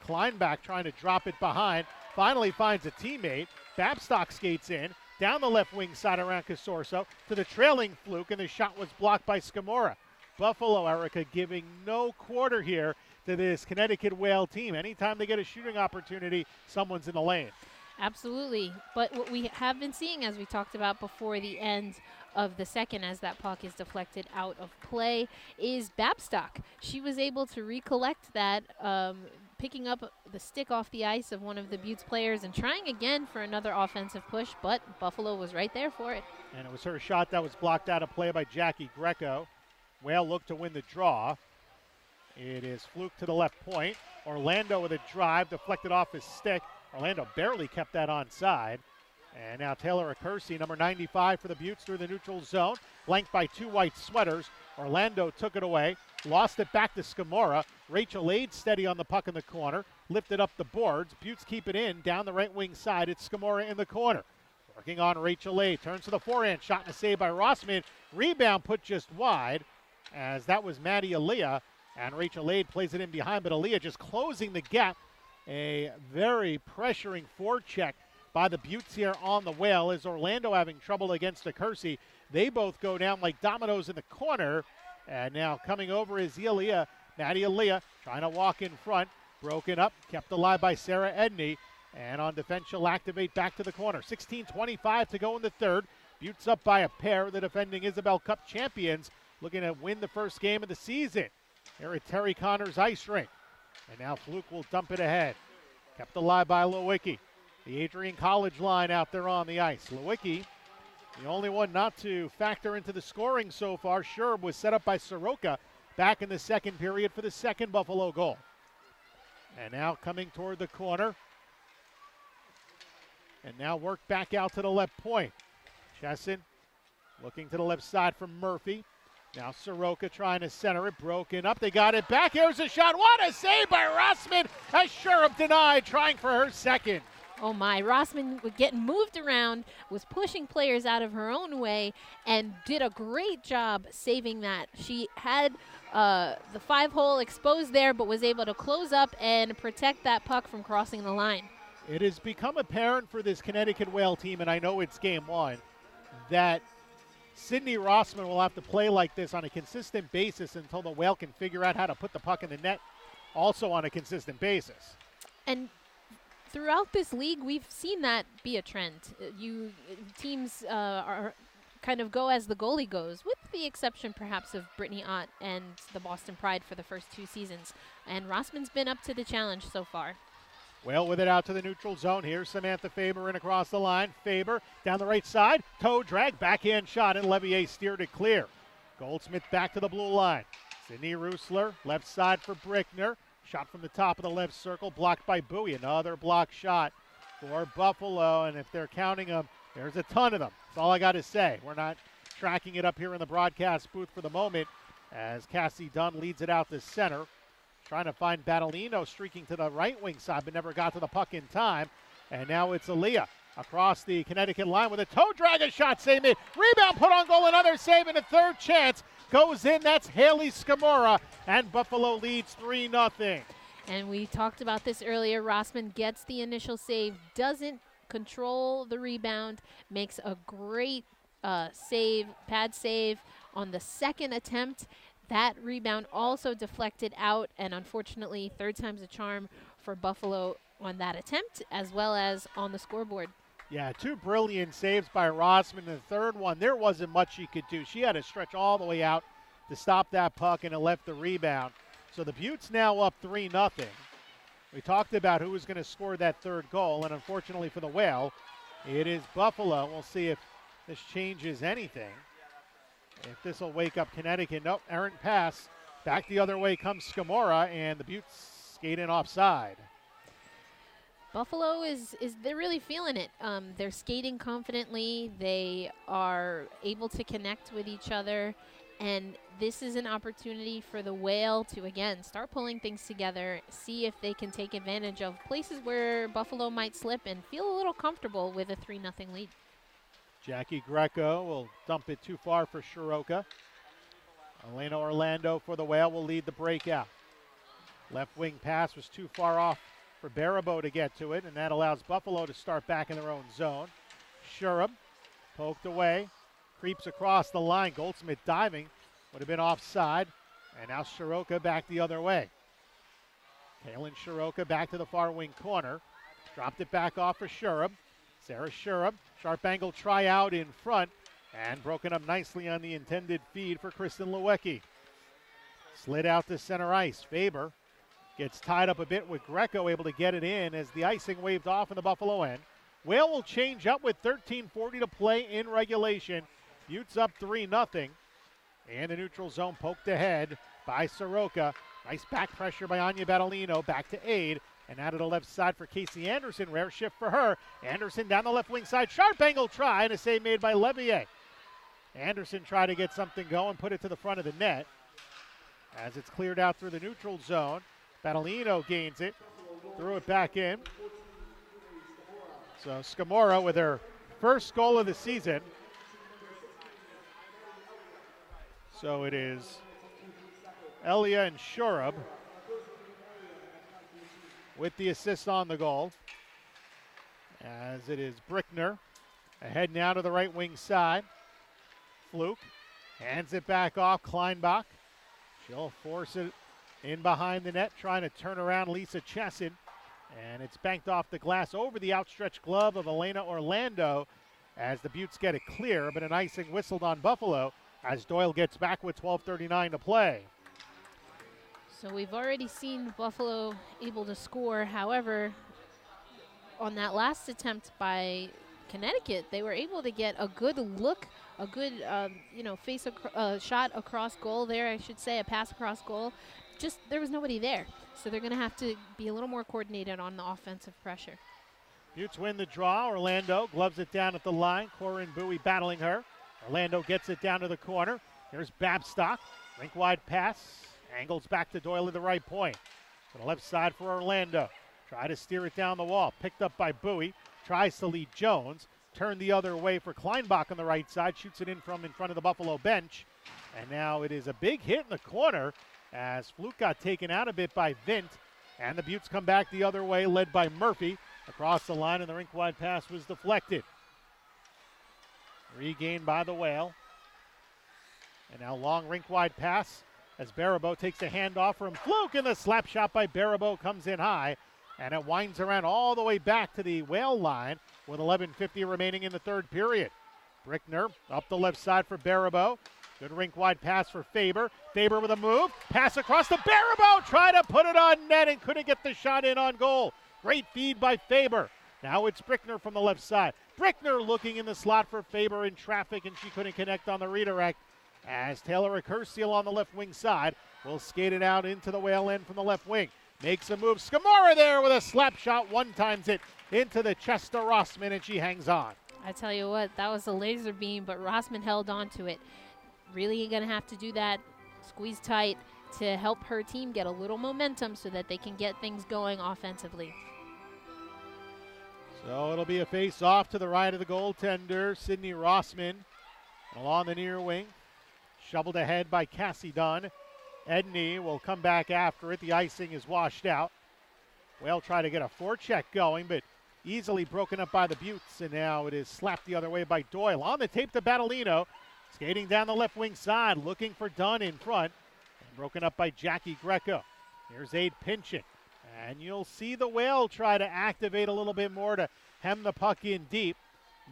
S1: Kleinbach trying to drop it behind. Finally finds a teammate. Babstock skates in. Down the left wing side around Casorso to the trailing Fluke, and the shot was blocked by Scamora. Buffalo, Erica, giving no quarter here to this Connecticut Whale team. Anytime they get a shooting opportunity, someone's in the lane.
S2: Absolutely. But what we have been seeing, as we talked about before the end of the second, as that puck is deflected out of play, is Babstock. She was able to recollect that, picking up the stick off the ice of one of the Beauts players and trying again for another offensive push, but Buffalo was right there for it.
S1: And it was her shot that was blocked out of play by Jackie Greco. Whale looked to win the draw. It is Fluke to the left point. Orlando with a drive, deflected off his stick. Orlando barely kept that onside. And now Taylor Acursi, number 95 for the Beauts, through the neutral zone. Flanked by two white sweaters. Orlando took it away. Lost it back to Scamora. Rachel Ade steady on the puck in the corner. Lifted up the boards. Beauts keep it in. Down the right wing side, it's Scamora in the corner. Working on Rachel Ade. Turns to the forehand. Shot and a save by Rossman. Rebound put just wide, as that was Maddie Aaliyah. And Rachel Ade plays it in behind, but Aaliyah just closing the gap. A very pressuring forecheck by the Beauts here on the Whale. Is Orlando having trouble against Acursi? They both go down like dominoes in the corner. And now coming over is Aaliyah, Maddie Aaliyah, trying to walk in front. Broken up, kept alive by Sarah Edney. And on defense, she'll activate back to the corner. 16:25 to go in the third. Beauts up by a pair. The defending Isabel Cup champions looking to win the first game of the season here at Terry Connors Ice Rink. And now Fluke will dump it ahead. Kept alive by Lewicki. The Adrian College line out there on the ice. Lewicki, the only one not to factor into the scoring so far. Sherb was set up by Soroka back in the second period for the second Buffalo goal. And now coming toward the corner. And now work back out to the left point. Chesson looking to the left side from Murphy. Now Soroka trying to center it, broken up. They got it back. Here's a shot. What a save by Rossman. As Sherb denied, trying for her second.
S2: Oh my, Rossman was getting moved around, was pushing players out of her own way, and did a great job saving that. She had the 5-hole exposed there, but was able to close up and protect that puck from crossing the line.
S1: It has become apparent for this Connecticut Whale team, and I know it's game one, that Sydney Rossman will have to play like this on a consistent basis until the Whale can figure out how to put the puck in the net also on a consistent basis.
S2: And throughout this league, we've seen that be a trend. Teams are kind of go as the goalie goes, with the exception perhaps of Brittany Ott and the Boston Pride for the first 2 seasons. And Rossman's been up to the challenge so far.
S1: Well, with it out to the neutral zone. Here's Samantha Faber in across the line. Faber down the right side. Toe drag, backhand shot, and Levier steered it clear. Goldsmith back to the blue line. Sydney Roosler, left side for Brickner. Shot from the top of the left circle, blocked by Bowie. Another block shot for Buffalo, and if they're counting them, there's a ton of them. That's all I got to say. We're not tracking it up here in the broadcast booth for the moment, as Cassie Dunn leads it out to center. Trying to find Battolino streaking to the right wing side, but never got to the puck in time. And now it's Aaliyah across the Connecticut line with a toe drag, a shot save made. Rebound put on goal, another save, and a third chance goes in. That's Haley Scamora, and Buffalo leads 3-0.
S2: And we talked about this earlier. Rossman gets the initial save, doesn't control the rebound, makes a great pad save on the second attempt. That rebound also deflected out, and unfortunately, third time's a charm for Buffalo on that attempt, as well as on the scoreboard.
S1: Yeah, 2 brilliant saves by Rossman. The third one, there wasn't much she could do. She had to stretch all the way out to stop that puck, and it left the rebound. So the Beauts now up 3-0. We talked about who was going to score that third goal, and unfortunately for the Whale, it is Buffalo. We'll see if this changes anything. If this will wake up Connecticut. Nope, errant pass. Back the other way comes Scamora, and the Beauts skate in offside.
S2: Buffalo they're really feeling it. They're skating confidently. They are able to connect with each other, And this is an opportunity for the Whale to, again, start pulling things together, see if they can take advantage of places where Buffalo might slip and feel a little comfortable with a 3-0 lead.
S1: Jackie Greco will dump it too far for Shiroka. Elena Orlando for the Whale will lead the breakout. Left wing pass was too far off for Barabo to get to it, and that allows Buffalo to start back in their own zone. Shurum poked away, creeps across the line. Goldsmith diving, would have been offside, and now Shiroka back the other way. Kaylin Shiroka back to the far wing corner. Dropped it back off for Shurum. Sarah Shurum, sharp angle try out in front, and broken up nicely on the intended feed for Kristen Lewicki. Slid out to center ice. Faber gets tied up a bit with Greco, able to get it in as the icing waved off in the Buffalo end. Whale will change up with 13:40 to play in regulation. Beauts up 3-0. And the neutral zone poked ahead by Soroka. Nice back pressure by Anya Battolino. Back to aid. And out of the left side for Casey Anderson. Rare shift for her. Anderson down the left wing side. Sharp angle try and a save made by Levier. Anderson tried to get something going, put it to the front of the net. As it's cleared out through the neutral zone. Battolino gains it. Threw it back in. So Scamora with her first goal of the season. So it is Elia and Shurub with the assist on the goal. As it is Brickner ahead now to the right wing side. Fluke hands it back off. Kleinbach. She'll force it in behind the net, trying to turn around Lisa Chesson. And it's banked off the glass over the outstretched glove of Elena Orlando as the Beauts get it clear, but an icing whistled on Buffalo as Doyle gets back with 12:39 to play.
S2: So we've already seen Buffalo able to score. However, on that last attempt by Connecticut, they were able to get a good look, a good shot across goal there, I should say, a pass across goal. Just there was nobody there. So they're going to have to be a little more coordinated on the offensive pressure.
S1: Beauts win the draw. Orlando gloves it down at the line. Corinne Bowie battling her. Orlando gets it down to the corner. Here's Babstock. Rink wide pass. Angles back to Doyle at the right point. To the left side for Orlando. Try to steer it down the wall. Picked up by Bowie. Tries to lead Jones. Turned the other way for Kleinbach on the right side. Shoots it in from in front of the Buffalo bench. And now it is a big hit in the corner as Fluke got taken out a bit by Vint. And the Beauts come back the other way, led by Murphy. Across the line, and the rink-wide pass was deflected. Regained by the Whale. And now long rink-wide pass as Barabo takes a handoff from Fluke, and the slap shot by Barabo comes in high. And it winds around all the way back to the Whale line with 11:50 remaining in the third period. Brickner up the left side for Barabo. Good rink-wide pass for Faber. Faber with a move. Pass across to Barabo. Try to put it on net and couldn't get the shot in on goal. Great feed by Faber. Now it's Brickner from the left side. Brickner looking in the slot for Faber in traffic, and she couldn't connect on the redirect. As Taylor Recursiel on the left wing side will skate it out into the Whale end from the left wing. Makes a move. Scamora there with a slap shot. One-times it into the chest of Rossman, and she hangs on.
S2: I tell you what, that was a laser beam, but Rossman held on to it. Really going to have to do that, squeeze tight, to help her team get a little momentum so that they can get things going offensively.
S1: So it'll be a face-off to the right of the goaltender, Sydney Rossman. Along the near wing, shoveled ahead by Cassie Dunn. Edney will come back after it. The icing is washed out. Whale try to get a forecheck going, but easily broken up by the Beauts, and now it is slapped the other way by Doyle. On the tape to Battolino. Skating down the left wing side, looking for Dunn in front. And broken up by Jackie Greco. Here's Aid Pinchin. And you'll see the Whale try to activate a little bit more to hem the puck in deep.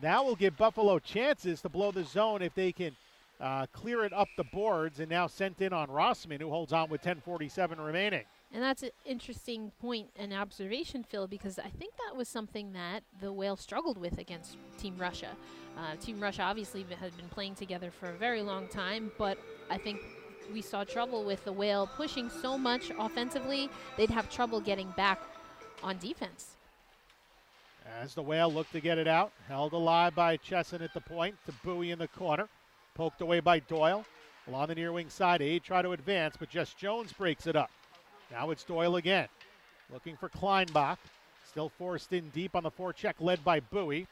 S1: That will give Buffalo chances to blow the zone if they can clear it up the boards. And now sent in on Rossman, who holds on with 10:47 remaining.
S2: And that's an interesting point and observation, Phil, because I think that was something that the Whale struggled with against Team Russia. Team Russia obviously had been playing together for a very long time, but I think we saw trouble with the Whale pushing so much offensively, they'd have trouble getting back on defense.
S1: As the Whale looked to get it out, held alive by Chesson at the point to Bowie in the corner. Poked away by Doyle. Along the near wing side, Aid try to advance, but Jess Jones breaks it up. Now it's Doyle again. Looking for Kleinbach. Still forced in deep on the forecheck, led by Bowie.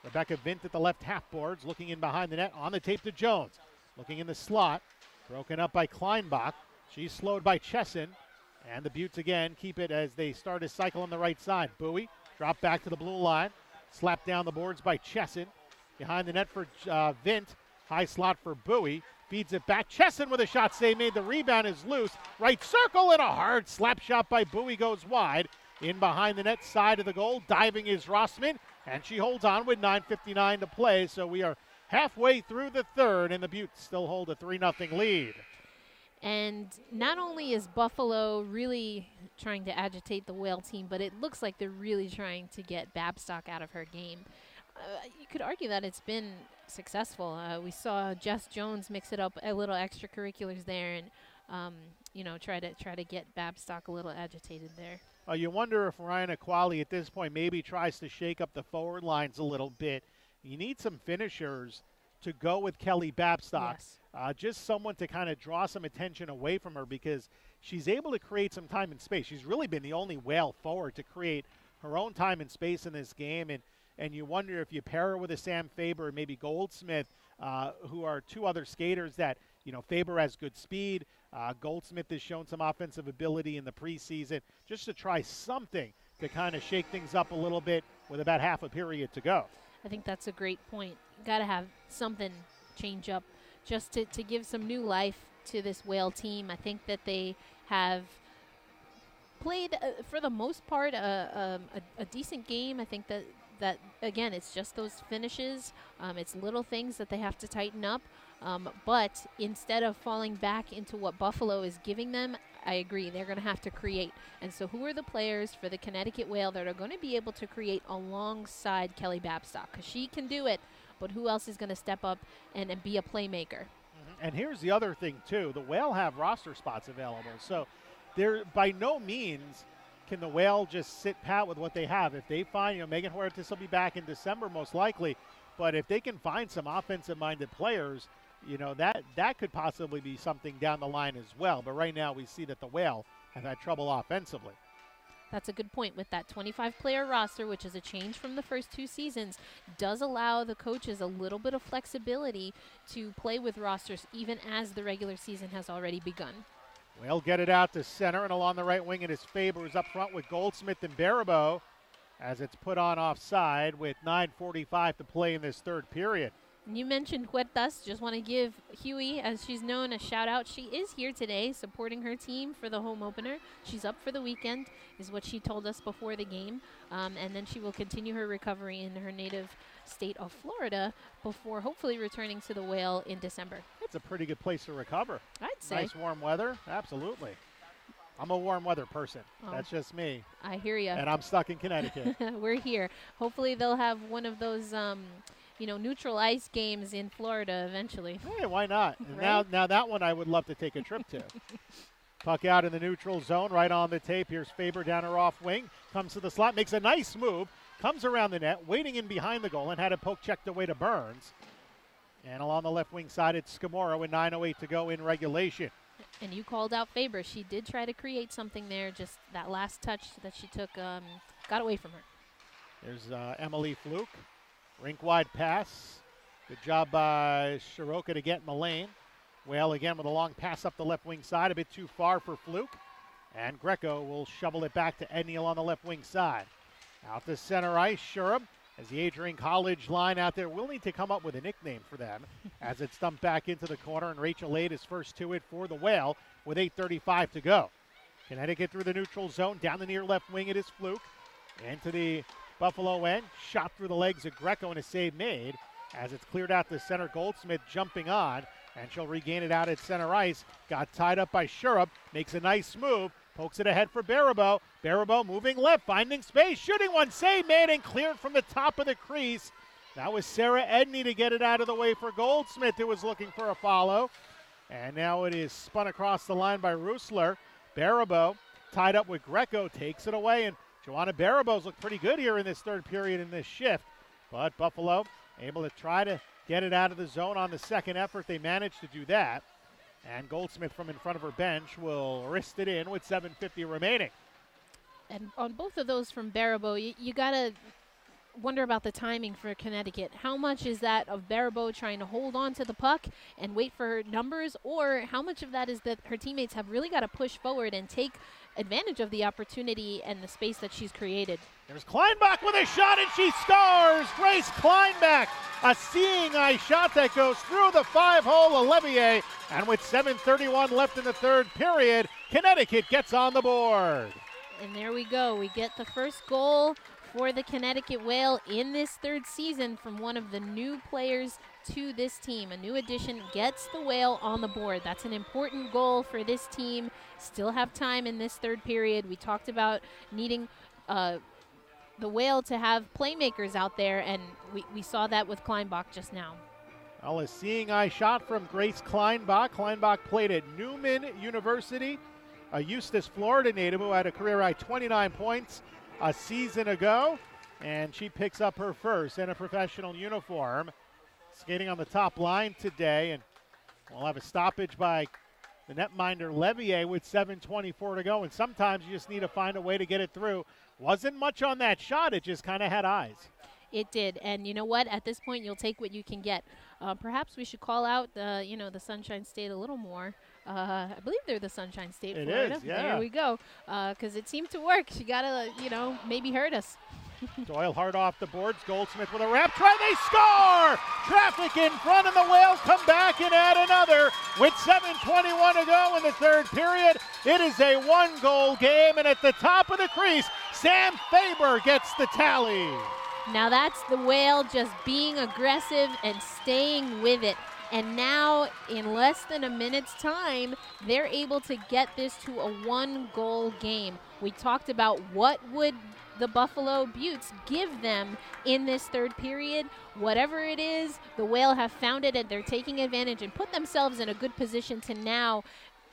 S1: Rebecca Vint at the left half boards, looking in behind the net, on the tape to Jones. Looking in the slot, broken up by Kleinbach. She's slowed by Chesson. And the Beauts again keep it as they start a cycle on the right side. Bowie, drop back to the blue line. Slapped down the boards by Chesson. Behind the net for Vint. High slot for Bowie. Feeds it back. Chesson with a shot save made. The rebound is loose. Right circle and a hard slap shot by Bowie goes wide. In behind the net side of the goal. Diving is Rossman. And she holds on with 9:59 to play. So we are halfway through the third, and the Beauts still hold a 3-0 lead.
S2: And not only is Buffalo really trying to agitate the Whale team, but it looks like they're really trying to get Babstock out of her game. You could argue that it's been successful. We saw Jess Jones mix it up, a little extracurriculars there, and try to get Babstock a little agitated there.
S1: You wonder if Ryan Aquali at this point maybe tries to shake up the forward lines a little bit. You need some finishers to go with Kelly Babstock.
S2: Yes.
S1: Just someone to kind of draw some attention away from her because she's able to create some time and space. She's really been the only Whale forward to create her own time and space in this game. And you wonder if you pair her with a Sam Faber and maybe Goldsmith, who are two other skaters that, Faber has good speed. Goldsmith has shown some offensive ability in the preseason, just to try something to kind of shake things up a little bit with about half a period to go.
S2: I think that's a great point. Got to have something change up just to give some new life to this Whale team. I think that they have played, for the most part, a decent game. I think that again, it's just those finishes. It's little things that they have to tighten up. But instead of falling back into what Buffalo is giving them, I agree, they're going to have to create. And so who are the players for the Connecticut Whale that are going to be able to create alongside Kelly Babstock? Because she can do it, but who else is going to step up and be a playmaker?
S1: And here's the other thing, too. The Whale have roster spots available. So they're by no means can the Whale just sit pat with what they have. If they find, Megan Huertas will be back in December most likely, but if they can find some offensive-minded players, that could possibly be something down the line as well. But right now we see that the Whale have had trouble offensively.
S2: That's a good point. With that 25-player roster, which is a change from the first two seasons, does allow the coaches a little bit of flexibility to play with rosters even as the regular season has already begun.
S1: Whale get it out to center, and along the right wing it is Faber who's up front with Goldsmith and Baribeau as it's put on offside with 9:45 to play in this third period.
S2: And you mentioned Huertas. Just want to give Huey, as she's known, a shout out. She is here today supporting her team for the home opener. She's up for the weekend, is what she told us before the game. And then she will continue her recovery in her native state of Florida before hopefully returning to the Whale in December.
S1: It's a pretty good place to recover.
S2: I'd say.
S1: Nice warm weather. Absolutely. I'm a warm weather person.
S2: Oh,
S1: that's just me.
S2: I hear you.
S1: And I'm stuck in Connecticut.
S2: We're here. Hopefully they'll have one of those neutral ice games in Florida eventually.
S1: Hey, why not?
S2: Right?
S1: Now that one I would love to take a trip to. Puck out in the neutral zone, right on the tape. Here's Faber down her off wing. Comes to the slot, makes a nice move. Comes around the net, waiting in behind the goal, and had a poke checked away to Burns. And along the left wing side, it's Scamorra with 9:08 to go in regulation.
S2: And you called out Faber. She did try to create something there. Just that last touch that she took got away from her.
S1: There's Emily Fluke. Rink-wide pass. Good job by Shiroka to get in the lane. Whale again with a long pass up the left wing side. A bit too far for Fluke. And Greco will shovel it back to Edneal on the left wing side. Out to center ice, Shurab, as the Adrian College line out there will need to come up with a nickname for them as it's dumped back into the corner, and Rachel Aid is first to it for the Whale with 8:35 to go. Connecticut through the neutral zone, down the near left wing it is Fluke. Into the Buffalo end, shot through the legs of Greco and a save made as it's cleared out to center. Goldsmith jumping on, and she'll regain it out at center ice. Got tied up by Shurab, makes a nice move. Pokes it ahead for Baribeau. Baribeau moving left, finding space, shooting one, save made and cleared from the top of the crease. That was Sarah Edney to get it out of the way for Goldsmith, who was looking for a follow. And now it is spun across the line by Roosler. Baribeau tied up with Greco, takes it away, and Joanna Baribeau's looked pretty good here in this third period in this shift. But Buffalo able to try to get it out of the zone on the second effort. They managed to do that. And Goldsmith from in front of her bench will wrist it in with 7:50 remaining.
S2: And on both of those from Baribeau, you got to wonder about the timing for Connecticut. How much is that of Baribeau trying to hold on to the puck and wait for her numbers, or how much of that is that her teammates have really got to push forward and take advantage of the opportunity and the space that she's created?
S1: There's Kleinbach with a shot, and she scores! Grace Kleinbach, a seeing eye shot that goes through the 5-hole of Levier. And with 7:31 left in the third period, Connecticut gets on the board.
S2: And there we go. We get the first goal for the Connecticut Whale in this third season from one of the new players to this team. A new addition gets the Whale on the board. That's an important goal for this team. Still have time in this third period. We talked about needing the Whale to have playmakers out there, and we saw that with Kleinbach just now.
S1: Well, a seeing eye shot from Grace Kleinbach. Kleinbach played at Newman University, a Eustis, Florida native who had a career-high 29 points a season ago, and she picks up her first in a professional uniform. Skating on the top line today, and we'll have a stoppage by the netminder Levier with 7:24 to go, and sometimes you just need to find a way to get it through. Wasn't much on that shot, it just kind of had eyes.
S2: It did, and you know what? At this point, you'll take what you can get. Perhaps we should call out the Sunshine State a little more. I believe they're the Sunshine State,
S1: it
S2: Florida.
S1: Is, yeah.
S2: There we go. Because it seemed to work. She got to, maybe hurt us.
S1: Doyle hard off the boards. Goldsmith with a wrap try. They score! Traffic in front, and the Whales come back and add another. With 7:21 to go in the third period, it is a one-goal game, and at the top of the crease, Sam Faber gets the tally.
S2: Now that's the Whale just being aggressive and staying with it. And now, in less than a minute's time, they're able to get this to a one-goal game. We talked about what would the Buffalo Beauts give them in this third period. Whatever it is, the Whale have found it, and they're taking advantage and put themselves in a good position to now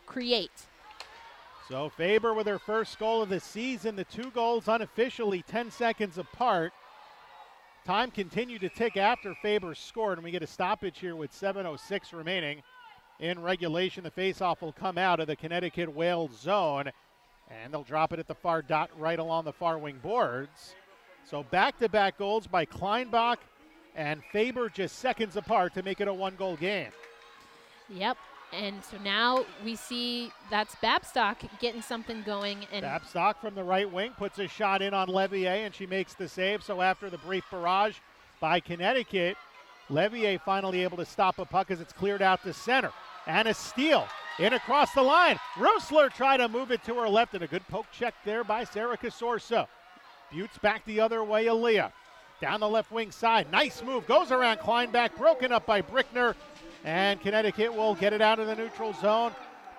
S2: create.
S1: So Faber with her first goal of the season, the two goals unofficially 10 seconds apart. Time continued to tick after Faber scored, and we get a stoppage here with 7:06 remaining in regulation. The faceoff will come out of the Connecticut Whale zone, and they'll drop it at the far dot right along the far wing boards. So back-to-back goals by Kleinbach and Faber just seconds apart to make it a one-goal game.
S2: Yep. And so now we see that's Babstock getting something going. And
S1: Babstock from the right wing puts a shot in on Levier, and she makes the save. So after the brief barrage by Connecticut, Levier finally able to stop a puck as it's cleared out to center. And a steal in across the line. Roessler tried to move it to her left, and a good poke check there by Sarah Casorso. Beauts back the other way, Aaliyah. Down the left wing side. Nice move. Goes around Kleinbach. Broken up by Brickner. And Connecticut will get it out of the neutral zone.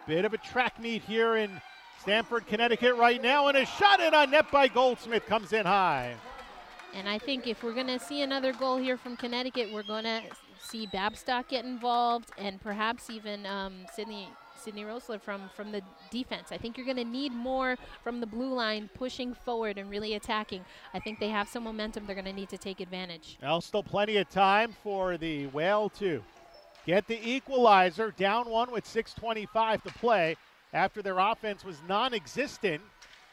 S1: Bit of a track meet here in Stamford, Connecticut right now. And a shot in on net by Goldsmith comes in high.
S2: And I think if we're going to see another goal here from Connecticut, we're going to see Babstock get involved, and perhaps even Sydney Roessler from the defense. I think you're going to need more from the blue line pushing forward and really attacking. I think they have some momentum. They're going to need to take advantage.
S1: Well, still plenty of time for the Whale to get the equalizer. Down one with 6:25 to play after their offense was non-existent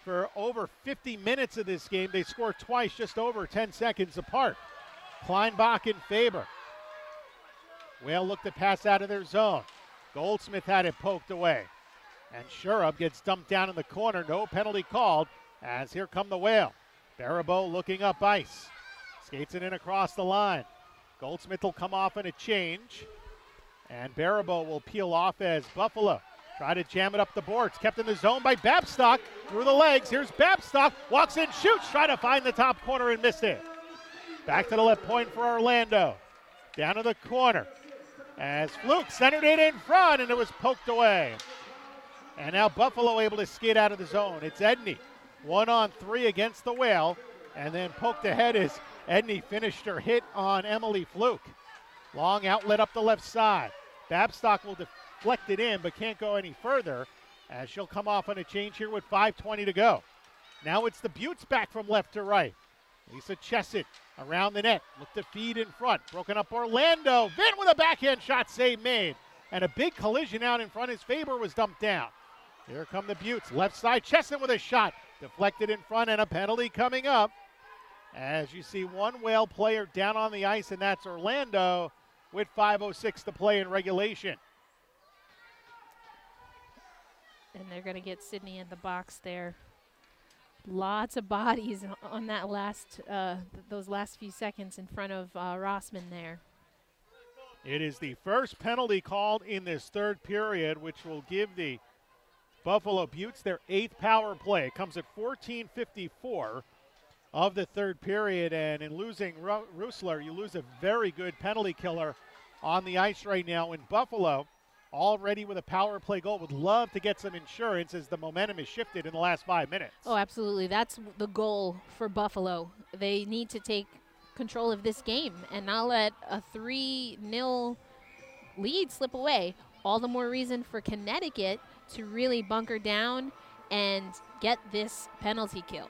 S1: for over 50 minutes of this game. They scored twice just over 10 seconds apart. Kleinbach and Faber. Whale looked to pass out of their zone. Goldsmith had it poked away. And Shurup gets dumped down in the corner. No penalty called as here come the Whale. Baribeau looking up ice. Skates it in across the line. Goldsmith will come off in a change. And Baribeau will peel off as Buffalo try to jam it up the boards. Kept in the zone by Babstock through the legs. Here's Babstock. Walks in, shoots. Try to find the top corner and missed it. Back to the left point for Orlando. Down to the corner as Fluke centered it in front, and it was poked away. And now Buffalo able to skid out of the zone. It's Edney. 1-on-3 against the Whale. And then poked ahead as Edney finished her hit on Emily Fluke. Long outlet up the left side. Babstock will deflect it in, but can't go any further as she'll come off on a change here with 5:20 to go. Now it's the Beauts back from left to right. Lisa Chesset around the net. Look to feed in front. Broken up Orlando. Vin with a backhand shot save made. and a big collision out in front as Faber was dumped down. Here come the Beauts. Left side, Chesson with a shot. Deflected in front, and a penalty coming up. As you see one Whale player down on the ice, and that's Orlando with 5:06 to play in regulation.
S2: And they're going to get Sydney in the box there. Lots of bodies on that those last few seconds in front of Rossman there.
S1: It is the first penalty called in this third period, which will give the Buffalo Beauts their 8th power play. It comes at 14:54 of the third period, and in losing Rusler, you lose a very good penalty killer on the ice right now in Buffalo. Already with a power play goal, would love to get some insurance as the momentum is shifted in the last 5 minutes.
S2: Oh, absolutely. That's the goal for Buffalo. They need to take control of this game and not let a 3-0 lead slip away. All the more reason for Connecticut to really bunker down and get this penalty kill.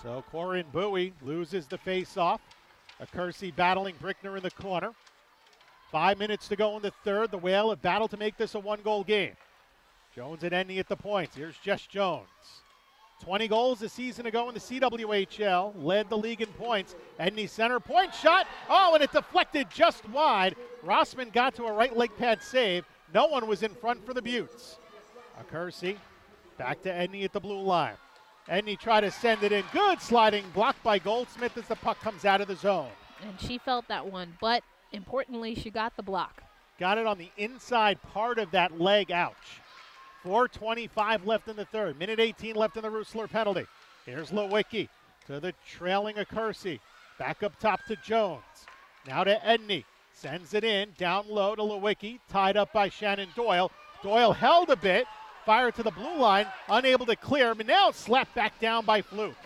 S1: So Corin Bowie loses the face-off. Kersey battling Brickner in the corner. 5 minutes to go in the third. The Whale have battled to make this a one-goal game. Jones and Edney at the points. Here's Jess Jones. 20 goals a season ago in the CWHL. Led the league in points. Edney center point shot. Oh, and it deflected just wide. Rossman got to a right leg pad save. No one was in front for the Beauts. Kersey back to Edney at the blue line. Edney tried to send it in. Good sliding block by Goldsmith as the puck comes out of the zone.
S2: And she felt that one, but importantly, she got the block.
S1: Got it on the inside part of that leg. Ouch. 4:25 left in the third. Minute 18 left in the Rusler penalty. Here's Lewicki to the trailing Kersey. Back up top to Jones. Now to Edney. Sends it in. Down low to Lewicki. Tied up by Shannon Doyle. Doyle held a bit. Fired to the blue line, unable to clear, but now slapped back down by Fluke.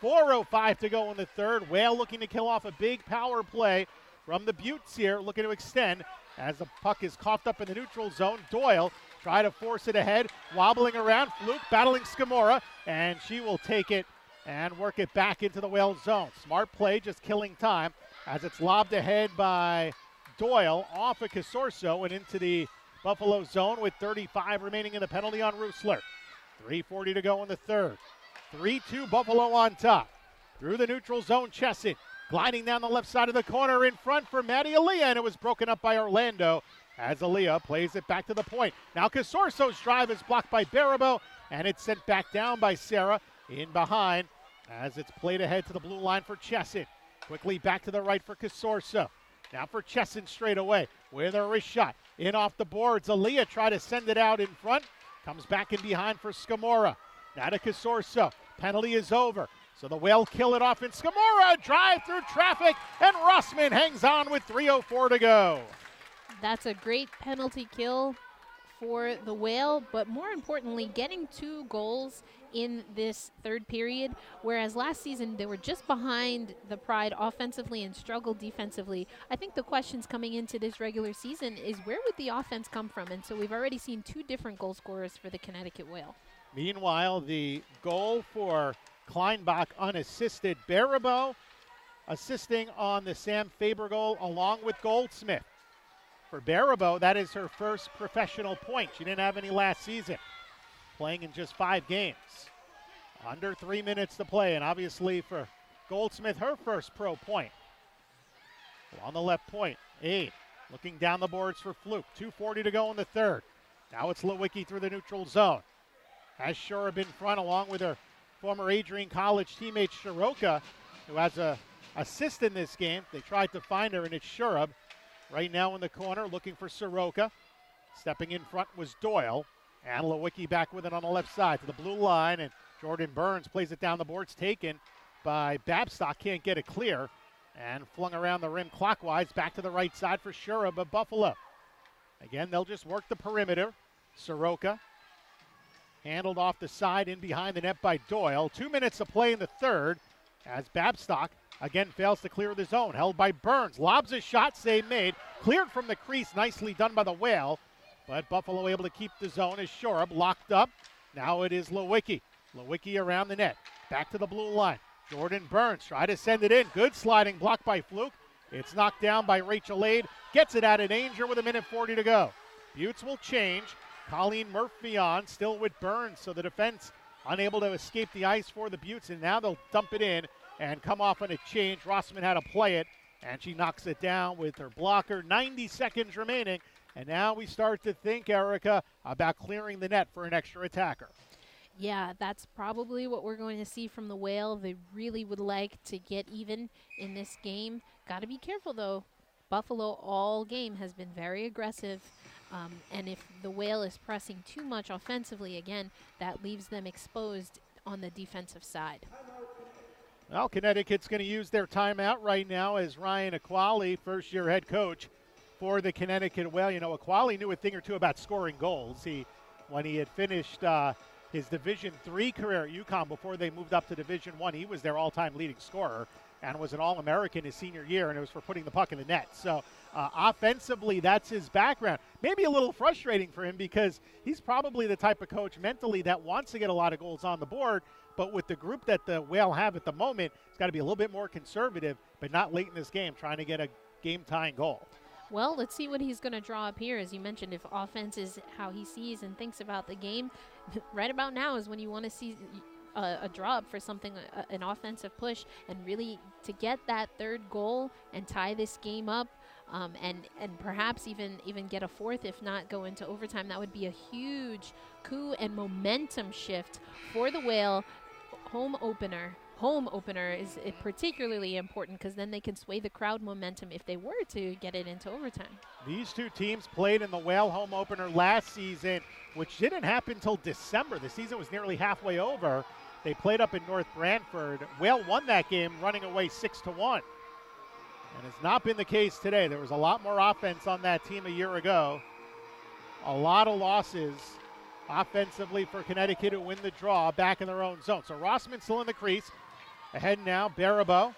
S1: 4:05 to go in the third. Whale looking to kill off a big power play from the Beauts here, looking to extend as the puck is coughed up in the neutral zone. Doyle try to force it ahead, wobbling around. Fluke battling Scamora, and she will take it and work it back into the Whale zone. Smart play, just killing time as it's lobbed ahead by Doyle off of Casorso and into the Buffalo zone with 35 remaining in the penalty on Rusler. 3:40 to go in the third. 3-2 Buffalo on top. Through the neutral zone, Chesson gliding down the left side of the corner in front for Maddie Aaliyah, and it was broken up by Orlando as Aaliyah plays it back to the point. Now Casorso's drive is blocked by Barabo, and it's sent back down by Sarah in behind as it's played ahead to the blue line for Chesson. Quickly back to the right for Casorso. Now for Chesson straight away with a wrist shot. In off the boards. Aaliyah tried to send it out in front. Comes back in behind for Scamora. Now to Casorso. Penalty is over. So the Whale kill it off, and Scamora drive through traffic, and Rossman hangs on with 3:04 to go.
S2: That's a great penalty kill for the Whale, but more importantly, getting 2 goals in this third period, whereas last season they were just behind the Pride offensively and struggled defensively. I think the questions coming into this regular season is where would the offense come from? And so we've already seen 2 different goal scorers for the Connecticut Whale.
S1: Meanwhile, the goal for Kleinbach unassisted. Barabo assisting on the Sam Faber goal along with Goldsmith. For Barabo, that is her first professional point. She didn't have any last season, playing in just 5 games. Under 3 minutes to play, and obviously for Goldsmith, her first pro point. On the left point, Aid looking down the boards for Fluke. 2:40 to go in the third. Now it's Lewicki through the neutral zone. Has Shurab in front along with her former Adrian College teammate Shiroka, who has a assist in this game. They tried to find her, and it's Shurab. Right now in the corner, looking for Soroka. Stepping in front was Doyle. And Lewicki back with it on the left side to the blue line. And Jordan Burns plays it down the boards, taken by Babstock. Can't get it clear. And flung around the rim clockwise, back to the right side for Shurab of Buffalo. Again, they'll just work the perimeter. Soroka handled off the side in behind the net by Doyle. 2 minutes to play in the third as Babstock again fails to clear the zone. Held by Burns. Lobs a shot, save made. Cleared from the crease. Nicely done by the Whale. But Buffalo able to keep the zone as Shurab locked up. Now it is Lewicki. Lewicki around the net. Back to the blue line. Jordan Burns try to send it in. Good sliding block by Fluke. It's knocked down by Rachel Ade. Gets it out of danger with 1:40 to go. Beauts will change. Colleen Murphy on, still with Burns, so the defense unable to escape the ice for the Beauts, and now they'll dump it in and come off on a change. Rossman had to play it, and she knocks it down with her blocker. 90 seconds remaining, and now we start to think, Erica, about clearing the net for an extra attacker.
S2: Yeah, that's probably what we're going to see from the Whale. They really would like to get even in this game. Got to be careful, though. Buffalo all game has been very aggressive, and if the Whale is pressing too much offensively, again, that leaves them exposed on the defensive side.
S1: Well, Connecticut's going to use their timeout right now as Ryan Aquali, first-year head coach for the Connecticut Whale. You know, Aquali knew a thing or two about scoring goals. When he had finished his Division III career at UConn before they moved up to Division I, he was their all-time leading scorer and was an All-American his senior year, and it was for putting the puck in the net. So offensively, that's his background. Maybe a little frustrating for him because he's probably the type of coach mentally that wants to get a lot of goals on the board, but with the group that the Whale have at the moment, it's got to be a little bit more conservative, but not late in this game, trying to get a game-tying goal.
S2: Well, let's see what he's going to draw up here. As you mentioned, if offense is how he sees and thinks about the game, right about now is when you want to see a draw up for something, an offensive push, and really to get that third goal and tie this game up, and perhaps even get a fourth, if not go into overtime. That would be a huge coup and momentum shift for the Whale. Home opener is particularly important because then they can sway the crowd momentum if they were to get it into overtime. These
S1: two teams played in the Whale home opener last season, which didn't happen until December. The season was nearly halfway over. They played up in North Branford. Whale won that game, running away 6-1. And it's not been the case today. There was a lot more offense on that team a year ago. A lot of losses offensively for Connecticut, who win the draw back in their own zone. So Rossman still in the crease. Ahead now, Barabo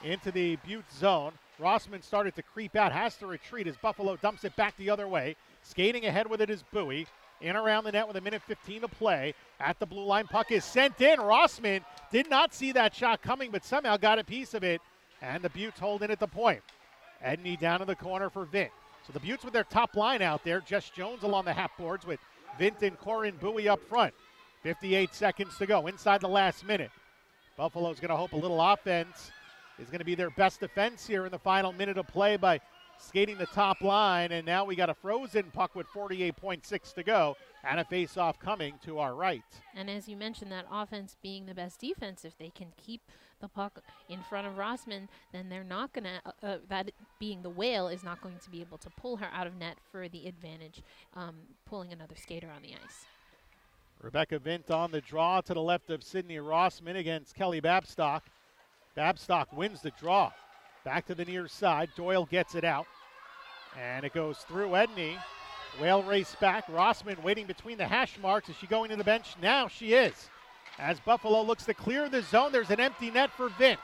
S1: into the Beauts zone. Rossman started to creep out, has to retreat as Buffalo dumps it back the other way. Skating ahead with it is Bowie. In around the net with 1:15 to play. At the blue line, puck is sent in. Rossman did not see that shot coming, but somehow got a piece of it. And the Beauts hold in at the point. Edney down in the corner for Vint. So the Beauts with their top line out there. Jess Jones along the half boards with Vint and Corin Bowie up front. 58 seconds to go inside the last minute. Buffalo's going to hope a little offense is going to be their best defense here in the final minute of play by skating the top line. And now we got a frozen puck with 48.6 to go and a face-off coming to our right.
S2: And as you mentioned, that offense being the best defense, if they can keep the puck in front of Rossman, then they're not going to, that being the Whale, is not going to be able to pull her out of net for the advantage, pulling another skater on the ice.
S1: Rebecca Vint on the draw to the left of Sydney Rossman against Kelly Babstock. Babstock wins the draw. Back to the near side. Doyle gets it out. And it goes through Edney. Whale race back. Rossman waiting between the hash marks. Is she going to the bench? Now she is. As Buffalo looks to clear the zone, there's an empty net for Vint.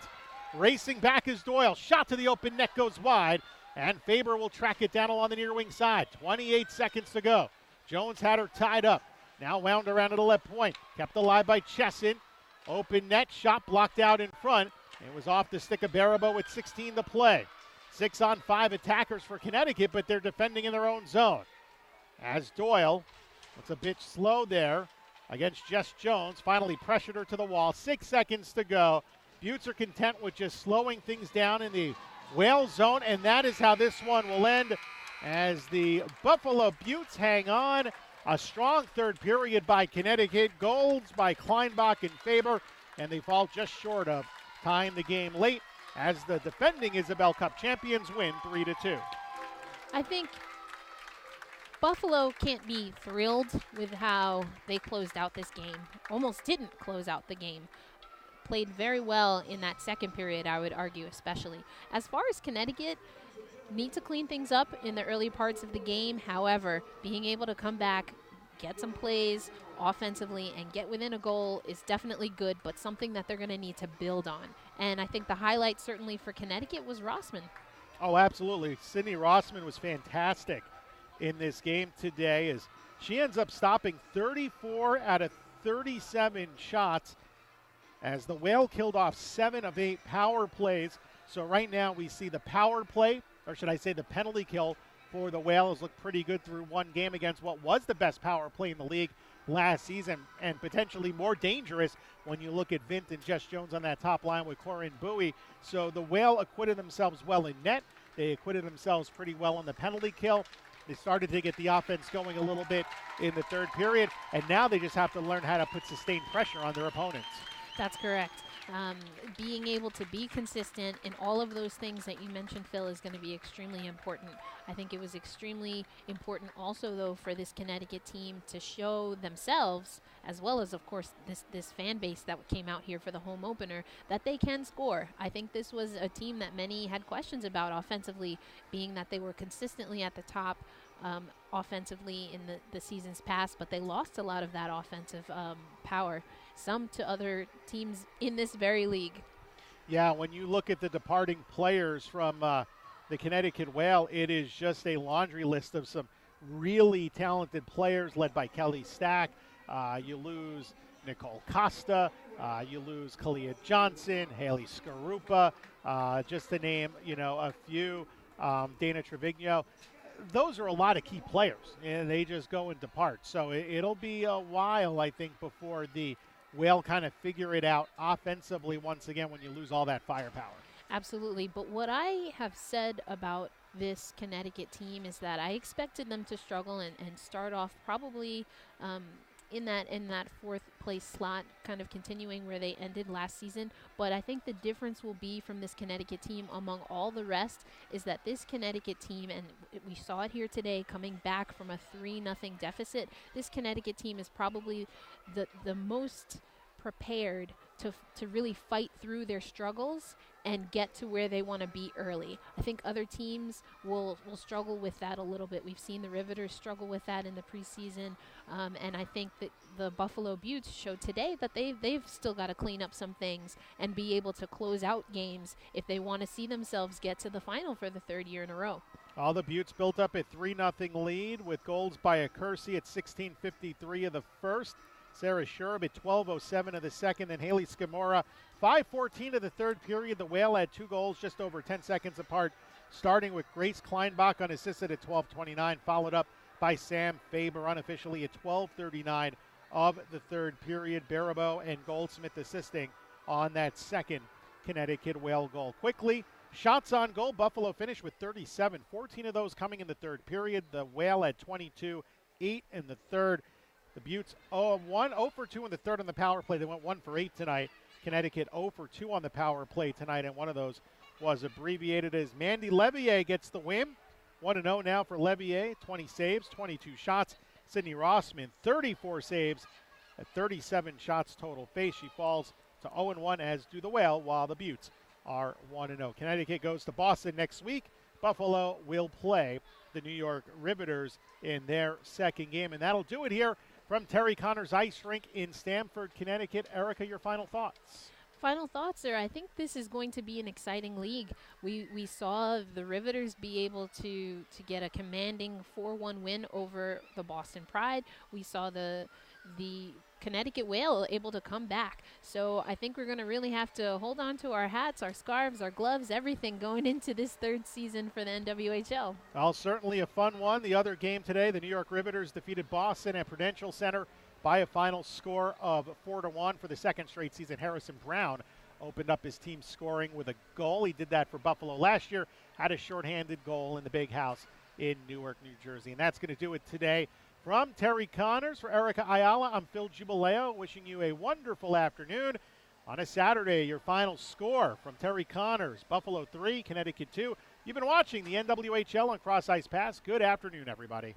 S1: Racing back is Doyle. Shot to the open net goes wide. And Faber will track it down along the near wing side. 28 seconds to go. Jones had her tied up. Now wound around to the left point. Kept alive by Chesson. Open net. Shot blocked out in front. It was off the stick of Barabo with 16 to play. 6-on-5 attackers for Connecticut, but they're defending in their own zone. As Doyle, it's a bit slow there against Jess Jones, finally pressured her to the wall. 6 seconds to go. Beauts are content with just slowing things down in the Whale zone, and that is how this one will end as the Buffalo Beauts hang on. A strong third period by Connecticut. Goals by Kleinbach and Faber, and they fall just short of tying the game late as the defending Isabel Cup champions win 3-2.
S2: I think Buffalo can't be thrilled with how they closed out this game. Almost didn't close out the game. Played very well in that second period, I would argue, especially. As far as Connecticut, need to clean things up in the early parts of the game. However, being able to come back, get some plays offensively, and get within a goal is definitely good, but something that they're going to need to build on. And I think the highlight certainly for Connecticut was Rossman.
S1: Oh, absolutely. Sydney Rossman was fantastic in this game today as she ends up stopping 34 out of 37 shots as the Whale killed off 7 of 8 power plays. So right now we see the power play, or should I say the penalty kill for the Whale has looked pretty good through one game against what was the best power play in the league last season, and potentially more dangerous when you look at Vint and Jess Jones on that top line with Corinne Bowie. So the Whale acquitted themselves well in net. They acquitted themselves pretty well on the penalty kill. They started to get the offense going a little bit in the third period, and now they just have to learn how to put sustained pressure on their opponents.
S2: That's correct. Being able to be consistent in all of those things that you mentioned, Phil, is going to be extremely important. I think it was extremely important also, though, for this Connecticut team to show themselves, as well as, of course, this fan base that came out here for the home opener, that they can score. I think this was a team that many had questions about offensively, being that they were consistently at the top offensively in the seasons past, but they lost a lot of that offensive power, some to other teams in this very league.
S1: Yeah, when you look at the departing players from the Connecticut Whale, it is just a laundry list of some really talented players led by Kelly Stack. You lose Nicole Costa, you lose Kalia Johnson, Haley Skarupa, just to name a few, Dana Trevigno. Those are a lot of key players, and they just go and depart. So it'll be a while, I think, before the Whale kind of figure it out offensively once again when you lose all that firepower.
S2: Absolutely. But what I have said about this Connecticut team is that I expected them to struggle and start off probably in that fourth place slot, kind of continuing where they ended last season. But I think the difference will be from this Connecticut team among all the rest is that this Connecticut team, and we saw it here today, coming back from a 3-0 deficit, this Connecticut team is probably the most prepared to really fight through their struggles and get to where they want to be early. I think other teams will struggle with that a little bit. We've seen the Riveters struggle with that in the preseason, and I think that the Buffalo Beauts showed today that they've still got to clean up some things and be able to close out games if they want to see themselves get to the final for the third year in a row.
S1: All the Beauts built up a 3-0 lead with goals by Acursi at 16:53 of the first, Sarah Sherb at 12:07 of the second, and Haley Scamora 5:14 of the third period. The Whale had 2 goals just over 10 seconds apart, starting with Grace Kleinbach unassisted at 12:29, followed up by Sam Faber unofficially at 12:39 of the third period. Barabo and Goldsmith assisting on that second Connecticut Whale goal. Quickly, shots on goal. Buffalo finished with 37, 14 of those coming in the third period. The Whale had 22, 8 in the third. The Beauts 0-1, 0 for 2 in the third on the power play. They went 1 for 8 tonight. Connecticut 0 for 2 on the power play tonight, and one of those was abbreviated as Mandy Levier gets the win. 1-0 now for Levier, 20 saves, 22 shots. Sydney Rossman, 34 saves at 37 shots total faced. She falls to 0-1, as do the Whale, while the Beauts are 1-0. Connecticut goes to Boston next week. Buffalo will play the New York Riveters in their second game, and that'll do it here from Terry Connors Ice Rink in Stamford, Connecticut. Erica, your final thoughts?
S2: Final thoughts are, I think this is going to be an exciting league. We saw the Riveters be able to get a commanding 4-1 win over the Boston Pride. We saw the Connecticut Whale able to come back. So I think we're going to really have to hold on to our hats, our scarves, our gloves, everything going into this third season for the NWHL.
S1: Well, certainly a fun one. The other game today, the New York Riveters defeated Boston at Prudential Center by a final score of 4-1 for the second straight season. Harrison Brown opened up his team scoring with a goal. He did that for Buffalo last year, had a shorthanded goal in the Big House in Newark, New Jersey. And that's going to do it today. From Terry Connors, for Erica Ayala, I'm Phil Jubileo, wishing you a wonderful afternoon. On a Saturday, your final score from Terry Connors, Buffalo 3, Connecticut 2. You've been watching the NWHL on Cross Ice Pass. Good afternoon, everybody.